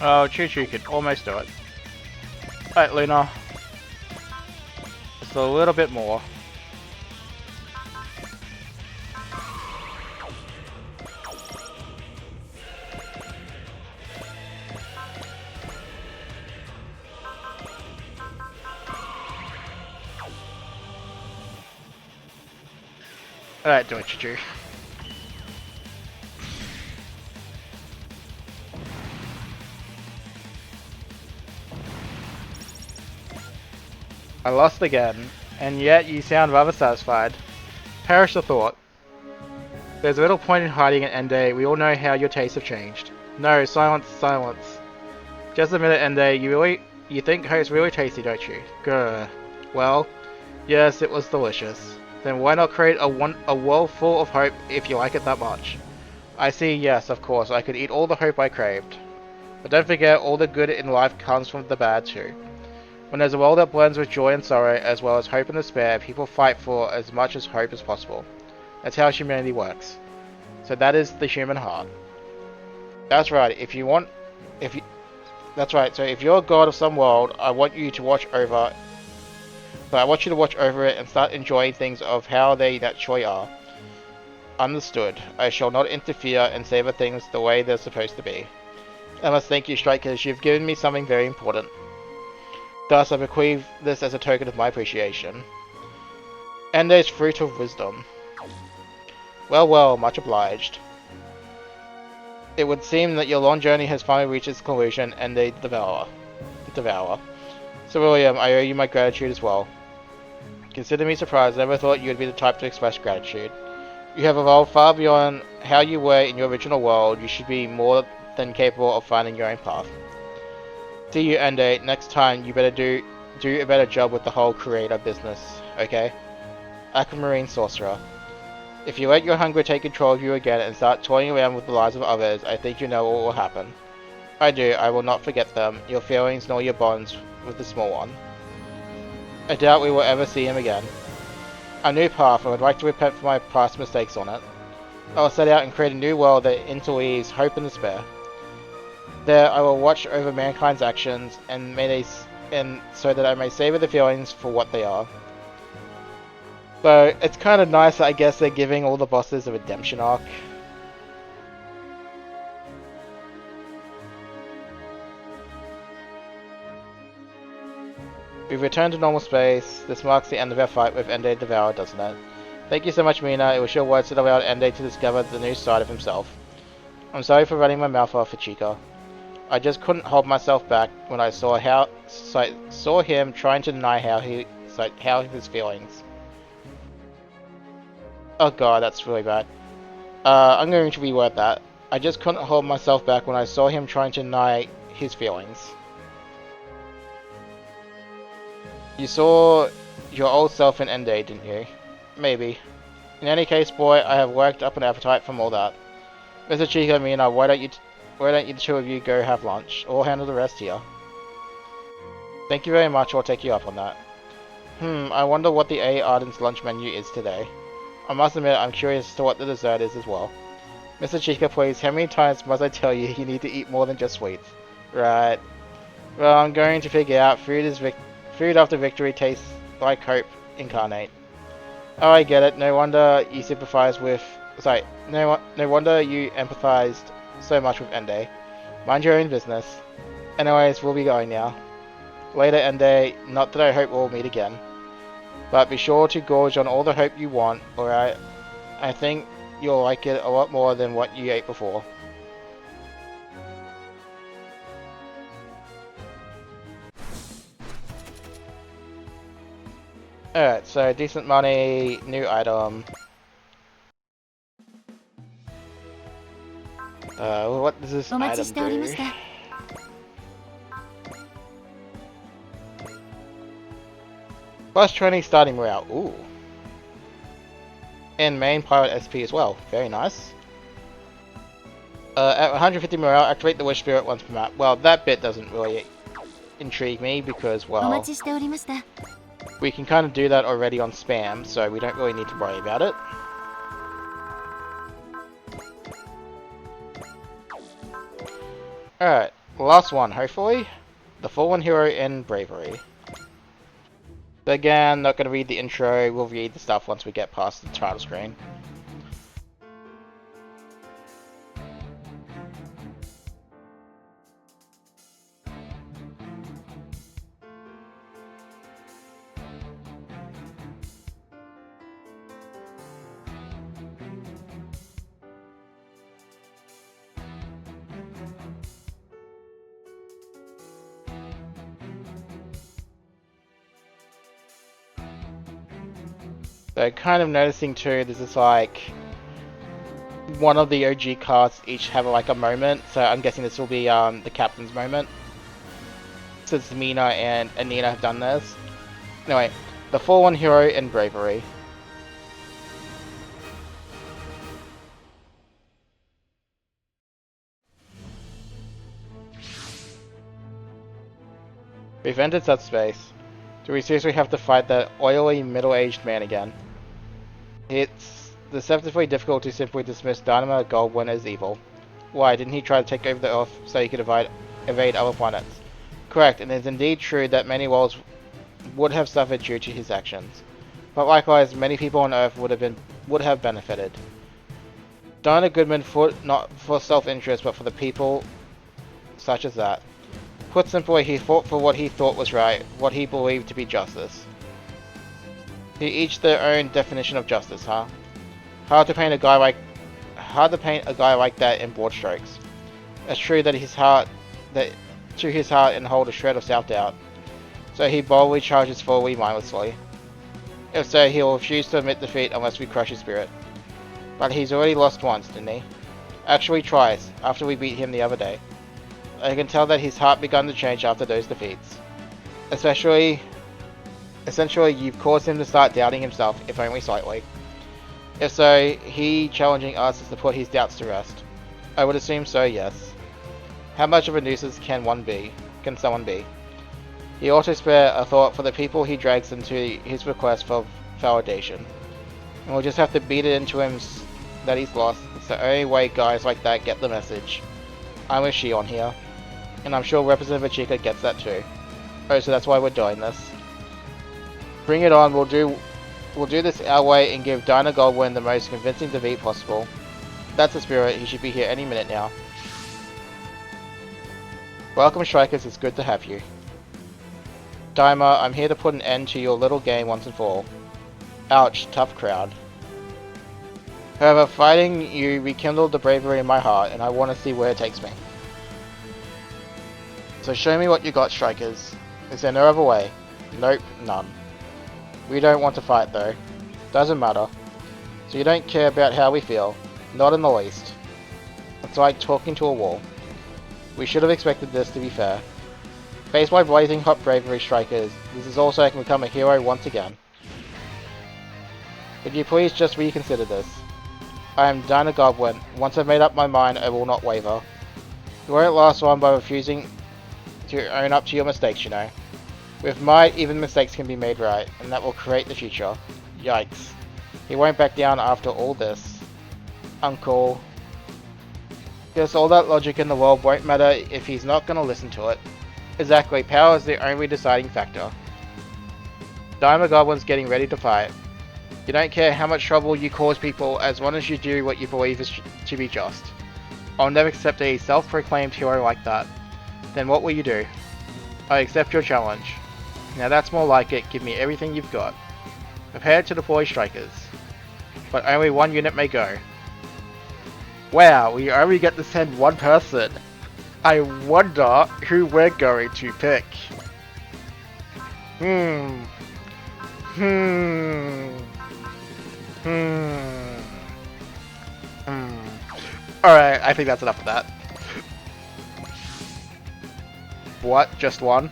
Oh, Choo Choo could almost do it. Alright, Luna. Just a little bit more. Alright, do it, Choo Choo. I lost again, and yet you sound rather satisfied. Perish the thought. There's little point in hiding it, Ende. We all know how your tastes have changed. No, silence, silence. Just a minute, Ende. You think hope's really tasty, don't you? Grr. Well, yes, it was delicious. Then why not create a world full of hope if you like it that much? I see, yes, of course, I could eat all the hope I craved. But don't forget, all the good in life comes from the bad too. When there's a world that blends with joy and sorrow, as well as hope and despair, people fight for as much as hope as possible. That's how humanity works. So that is the human heart. That's right, that's right, so if you're a god of some world, I want you to watch over it and start enjoying things of how they naturally are. Understood. I shall not interfere and savor things the way they're supposed to be. I must thank you, Strikers, you've given me something very important. Thus, I bequeath this as a token of my appreciation. Ende's Fruit of Wisdom. Well, well, much obliged. It would seem that your long journey has finally reached its conclusion, Ende Devourer. So, William, I owe you my gratitude as well. Consider me surprised, I never thought you would be the type to express gratitude. You have evolved far beyond how you were in your original world. You should be more than capable of finding your own path. See you, Ende. Next time, you better do a better job with the whole creator business, okay? Aquamarine Sorcerer. If you let your hunger take control of you again and start toying around with the lives of others, I think you know what will happen. I do. I will not forget them, your feelings nor your bonds with the small one. I doubt we will ever see him again. A new path, I would like to repent for my past mistakes on it. I will set out and create a new world that interweaves hope and despair. There, I will watch over mankind's actions, and so that I may savor the feelings for what they are. So, it's kind of nice that I guess they're giving all the bosses a redemption arc. We've returned to normal space. This marks the end of our fight with Ende Devourer, doesn't it? Thank you so much, Mina. It was your words that allowed Ende to discover the new side of himself. I'm sorry for running my mouth off for Chica. I just couldn't hold myself back when I saw him trying to deny how his feelings. Oh god, that's really bad. I'm going to reword that. I just couldn't hold myself back when I saw him trying to deny his feelings. You saw your old self in Ende, didn't you? Maybe. In any case, boy, I have worked up an appetite from all that. Mr. Chica and Mina, why don't you the two of you go have lunch? I'll handle the rest here. Thank you very much, I'll take you up on that. I wonder what the A. Arden's lunch menu is today. I must admit, I'm curious as to what the dessert is as well. Mr. Chica, please, how many times must I tell you you need to eat more than just sweets? Right. Well, I'm going to figure out food after victory tastes like hope incarnate. Oh, I get it. No wonder you sympathize with... Sorry, no wonder you empathized so much with Ende. Mind your own business. Anyways, we'll be going now. Later, Ende. Not that I hope we'll meet again. But be sure to gorge on all the hope you want, alright? I think you'll like it a lot more than what you ate before. Alright, so decent money, new item. What does this item do? Plus 20 starting morale, ooh. And main pirate SP as well, very nice. At 150 morale, activate the wish spirit once per map. Well, that bit doesn't really intrigue me because, well, we can kind of do that already on spam, so we don't really need to worry about it. Alright, last one, hopefully. The Fallen Hero in Bravery. But again, not going to read the intro, we'll read the stuff once we get past the title screen. So kind of noticing too, there's this like, one of the OG cards each have like a moment, so I'm guessing this will be the captain's moment. Since Mina and Anina have done this. Anyway, the Fallen Hero in Bravery. We've entered subspace. Do we seriously have to fight that oily, middle-aged man again? It's deceptively difficult to simply dismiss Dynamo Goldwyn as evil. Why, didn't he try to take over the Earth so he could evade other planets? Correct, and it is indeed true that many worlds would have suffered due to his actions. But likewise, many people on Earth would have benefited. Dinah Goodman fought not for self-interest, but for the people such as that. Put simply, he fought for what he thought was right, what he believed to be justice. To each their own definition of justice, huh? Hard to paint a guy like that in broad strokes. It's true that to his heart and hold a shred of self-doubt. So he boldly charges forward mindlessly. If so, he will refuse to admit defeat unless we crush his spirit. But he's already lost once, didn't he? Actually twice, after we beat him the other day. I can tell that his heart begun to change after those defeats. Essentially, you've caused him to start doubting himself, if only slightly. If so, he challenging us is to put his doubts to rest. I would assume so, yes. How much of a nuisance can someone be? He ought to spare a thought for the people he drags into his request for validation. And we'll just have to beat it into him that he's lost. It's the only way guys like that get the message. I'm with Shion here. And I'm sure Representative Chica gets that too. Oh, so that's why we're doing this. Bring it on, we'll do this our way and give Dinah Goldwyn the most convincing defeat possible. That's the spirit, he should be here any minute now. Welcome Strikers, it's good to have you. Daima, I'm here to put an end to your little game once and for all. Ouch, tough crowd. However, fighting you rekindled the bravery in my heart, and I want to see where it takes me. So show me what you got, strikers. Is there no other way? Nope, none. We don't want to fight though. Doesn't matter. So you don't care about how we feel. Not in the least. It's like talking to a wall. We should have expected this, to be fair. Faced by blazing hot bravery, strikers, this is also I can become a hero once again. Would you please just reconsider this? I am Dinah Godwin. Once I've made up my mind, I will not waver. You won't last long by refusing to own up to your mistakes, you know. With might, even mistakes can be made right, and that will create the future. Yikes. He won't back down after all this. Uncle. Guess all that logic in the world won't matter if he's not gonna listen to it. Exactly, power is the only deciding factor. Diamond Goblin's getting ready to fight. You don't care how much trouble you cause people as long as you do what you believe is to be just. I'll never accept a self-proclaimed hero like that. Then what will you do? I accept your challenge. Now that's more like it, give me everything you've got. Prepare to deploy strikers. But only one unit may go. Wow, we only get to send one person. I wonder who we're going to pick. Alright, I think that's enough of that. What? Just one?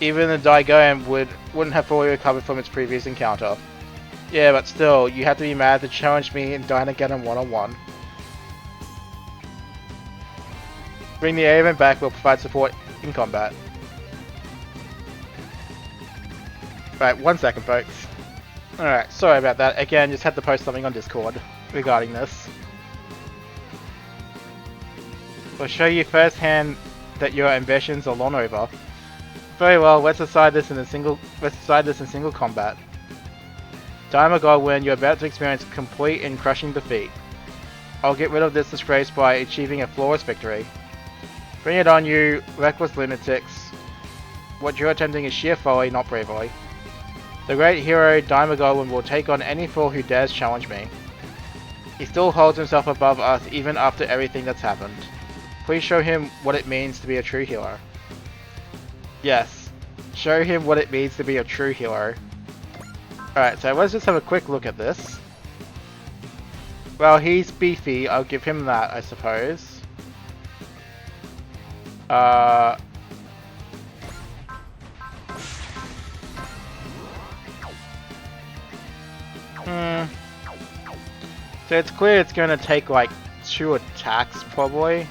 Even the Daigoem wouldn't have fully recovered from its previous encounter. Yeah, but still, you have to be mad to challenge me and Dynageddon one-on-one. Bring the airman back, will provide support in combat. Right, 1 second folks. Alright, sorry about that. Again, just had to post something on Discord regarding this. We'll show you firsthand that your ambitions are long over. Very well, let's decide this in single combat. Diamond Godwin, you're about to experience complete and crushing defeat. I'll get rid of this disgrace by achieving a flawless victory. Bring it on, you reckless lunatics. What you're attempting is sheer folly, not bravery. The great hero Diamond Godwin will take on any fool who dares challenge me. He still holds himself above us even after everything that's happened. Please show him what it means to be a true hero. Yes, show him what it means to be a true hero. Alright, so let's just have a quick look at this. Well, he's beefy, I'll give him that, I suppose. So it's clear it's gonna take like 2 attacks, probably.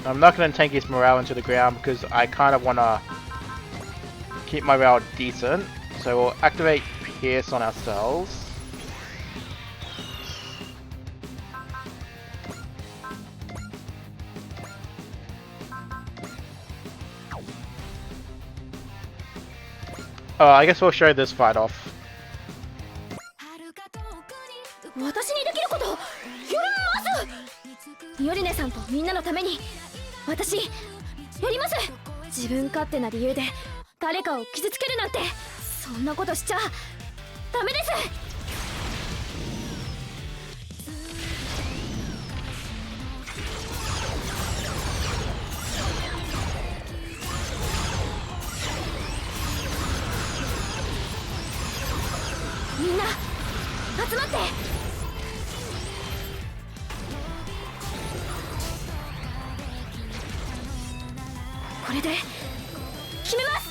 I'm not going to tank his morale into the ground because I kind of want to keep my morale decent. So we'll activate Pierce on ourselves. I guess we'll show this fight off. 私にできることやりますよりねさんとみんなのために私やります自分勝手な理由で誰かを傷つけるなんてそんなことしちゃダメですみんな集まってこれで決めます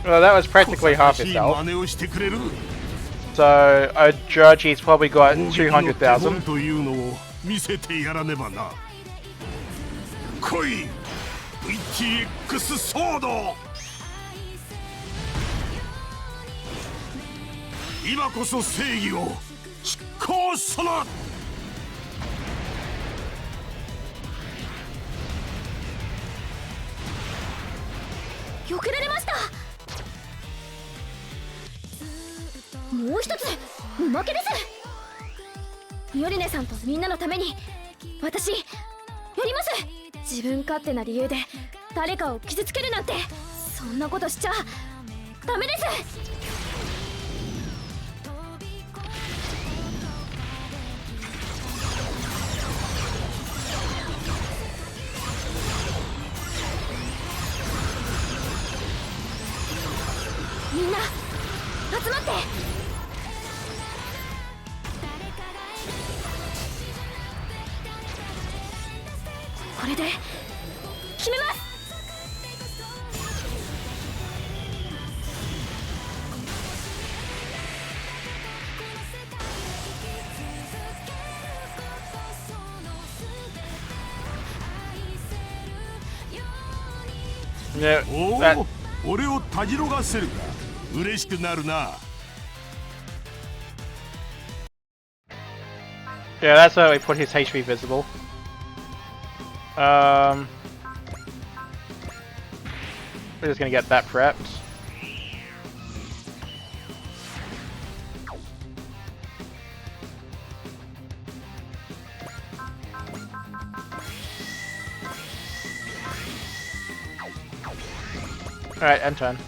Well, that was practically half his health. So, I judge he's probably got 200,000. 今こそ正義を執行する。避けられました。もう一つおまけです。ミオリネさんとみんなのために私やります。自分勝手な理由で誰かを傷つけるなんて、そんなことしちゃダメです。みんな集まって。これで決めます。Yeah, お that, お、俺をたじろがせるか。嬉しくなるな。yeah, that's how we put his HP visible. We're just gonna get that prepped. Alright, end turn.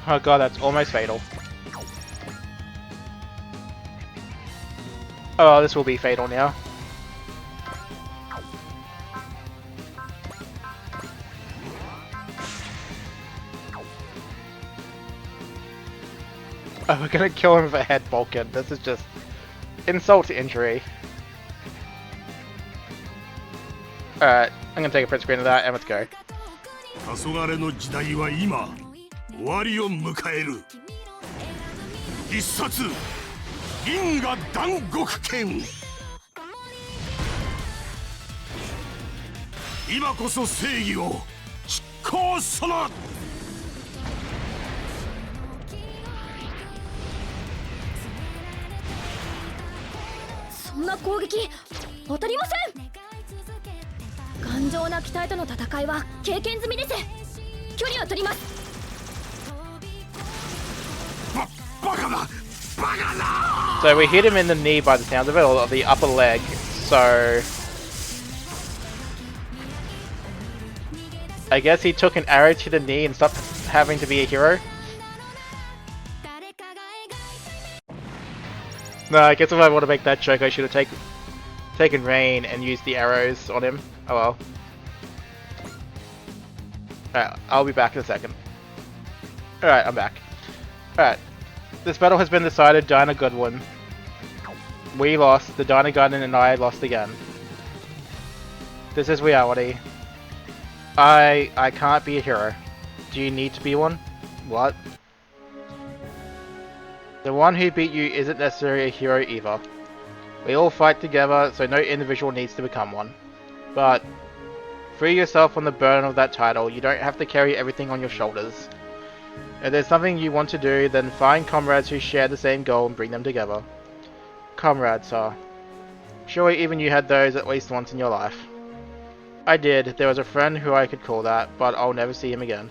Oh god, that's almost fatal. Oh, this will be fatal now. Oh, we're gonna kill him with a head Vulcan. This is just insult to injury. Alright, I'm gonna take a print screen of that and let's go. 黄昏の時代は今終わりを迎える。必殺銀河断極拳。今こそ正義を執行する。そんな攻撃当たりません。頑丈な機体との戦いは経験済みです。距離を取ります。バカだバカだ。 So we hit him in the knee by the sounds of it, or the upper leg, so... I guess he took an arrow to the knee and stopped having to be a hero? No, I guess if I want to make that joke, I should have taken Rain and used the arrows on him. Oh well. Alright, I'll be back in a second. Alright, I'm back. Alright. This battle has been decided, Dinah Goodwin. We lost, the Dinah Gunnan and I lost again. This is reality. I can't be a hero. Do you need to be one? What? The one who beat you isn't necessarily a hero either. We all fight together, so no individual needs to become one. But free yourself from the burden of that title. You don't have to carry everything on your shoulders. If there's something you want to do, then find comrades who share the same goal and bring them together. Comrades, huh? Surely even you had those at least once in your life. I did. There was a friend who I could call that, but I'll never see him again.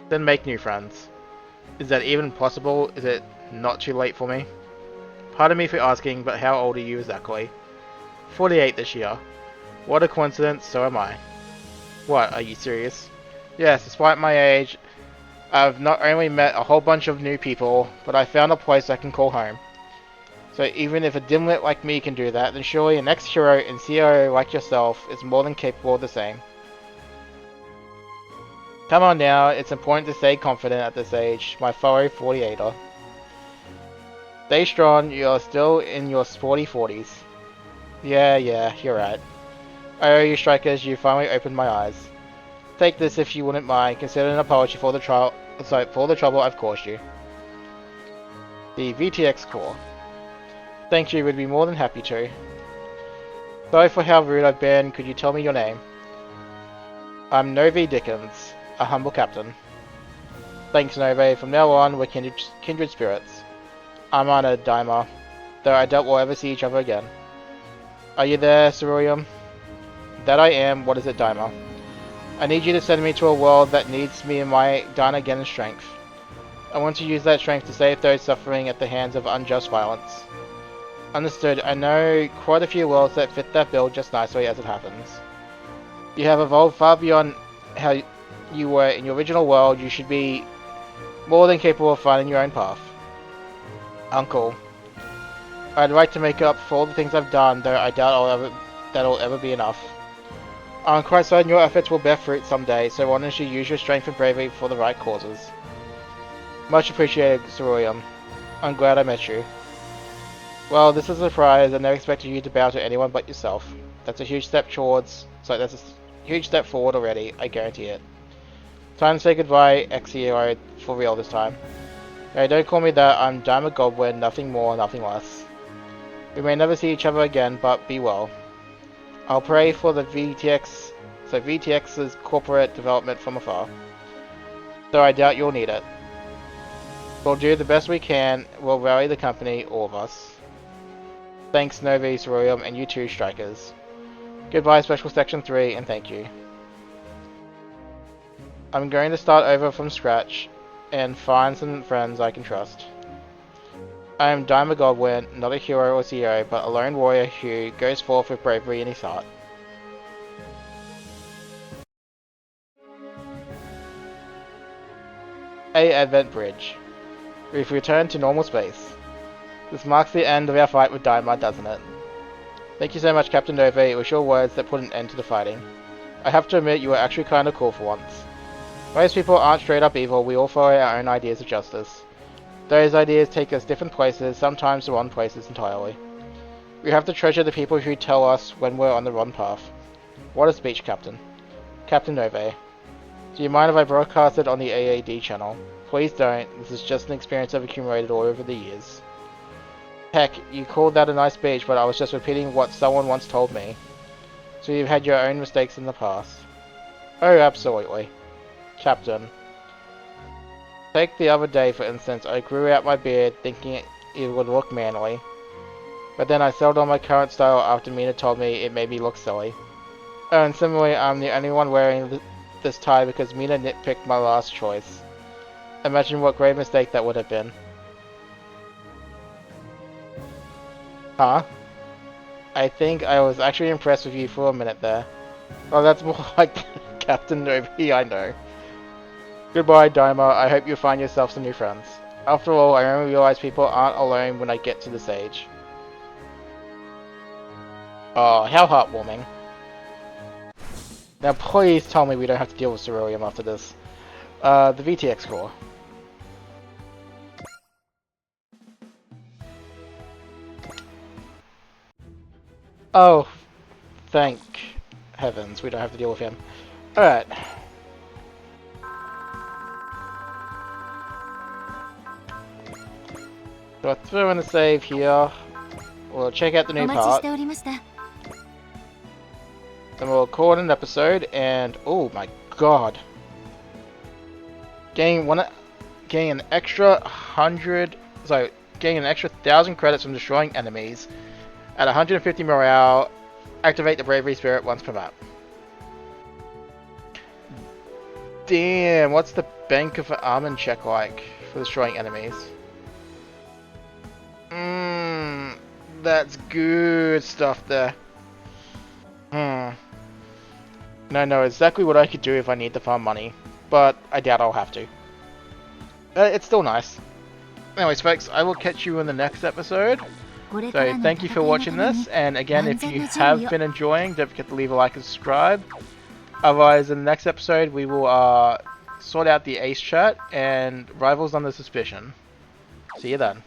Then make new friends. Is that even possible? Is it not too late for me? Pardon me for asking, but how old are you exactly? 48 this year. What a coincidence, so am I. What, are you serious? Yes, despite my age, I've not only met a whole bunch of new people, but I found a place I can call home. So even if a dimwit like me can do that, then surely an ex-hero and CIO like yourself is more than capable of the same. Come on now, it's important to stay confident at this age, my fellow 48er. Stay strong, you're still in your sporty 40s. Yeah, you're right. I owe you, strikers, you finally opened my eyes. Take this if you wouldn't mind, consider an apology for the trouble I've caused you. The VTX Core. Thank you, would be more than happy to. Sorry for how rude I've been. Could you tell me your name? I'm Novi Dickens, a humble captain. Thanks, Novi. From now on, we're kindred spirits. I'm honored, Daima, though I doubt we'll ever see each other again. Are you there, Ceruleum? That I am. What is it, Daima? I need you to send me to a world that needs me and my Dynagen strength. I want to use that strength to save those suffering at the hands of unjust violence. Understood. I know quite a few worlds that fit that bill just nicely as it happens. You have evolved far beyond how you were in your original world. You should be more than capable of finding your own path. Uncle, I'd like to make up for all the things I've done, though I doubt that'll ever be enough. I'm quite certain your efforts will bear fruit someday, so why don't you use your strength and bravery for the right causes? Much appreciated, Ceruleum. I'm glad I met you. Well, this is a surprise. I never expected you to bow to anyone but yourself. That's a huge step towards... Sorry, that's a huge step forward already, I guarantee it. Time to say goodbye, ex-hero, for real this time. Hey, don't call me that. I'm Daima Godwin, nothing more, nothing less. We may never see each other again, but be well. I'll pray for the VTX's corporate development from afar. Though I doubt you'll need it. We'll do the best we can. We'll rally the company, all of us. Thanks, Novi, Ceruleum, and you too, Strikers. Goodbye, Special Section 3, and thank you. I'm going to start over from scratch, and find some friends I can trust. I am Daima Godwin, not a hero or CEO, but a lone warrior who goes forth with bravery in his heart. Advent Bridge. We've returned to normal space. This marks the end of our fight with Daima, doesn't it? Thank you so much, Captain Novi. It was your words that put an end to the fighting. I have to admit, you were actually kinda cool for once. Most people aren't straight up evil, we all follow our own ideas of justice. Those ideas take us different places, sometimes the wrong places entirely. We have to treasure the people who tell us when we're on the wrong path. What a speech, Captain. Captain Novi. Do you mind if I broadcast it on the AAD channel? Please don't, this is just an experience I've accumulated all over the years. Heck, you called that a nice speech, but I was just repeating what someone once told me. So you've had your own mistakes in the past. Oh, absolutely. Captain. Take the other day, for instance, I grew out my beard thinking it would look manly. But then I settled on my current style after Mina told me it made me look silly. Oh, and similarly, I'm the only one wearing this tie because Mina nitpicked my last choice. Imagine what great mistake that would have been. Huh? I think I was actually impressed with you for a minute there. Oh, that's more like Captain Novi, I know. Goodbye, Daima. I hope you find yourself some new friends. After all, I only realize people aren't alone when I get to this age. Oh, how heartwarming. Now please tell me we don't have to deal with Ceruleum after this. The VTX core. Oh, thank heavens, we don't have to deal with him. Alright. So I'll throw in a save here. We'll check out the new part. Then we'll record an episode and... oh my god. Getting an extra 100... sorry, getting an extra 1,000 credits from destroying enemies. At 150 morale, activate the bravery spirit once per map. Damn, what's the bank of almond check like for destroying enemies? That's good stuff there. No, exactly what I could do if I need to farm money, but I doubt I'll have to. It's still nice. Anyways, folks, I will catch you in the next episode. So thank you for watching this, and again, if you have been enjoying, don't forget to leave a like and subscribe. Otherwise, in the next episode, we will sort out the Ace chat and Rivals Under Suspicion. See you then.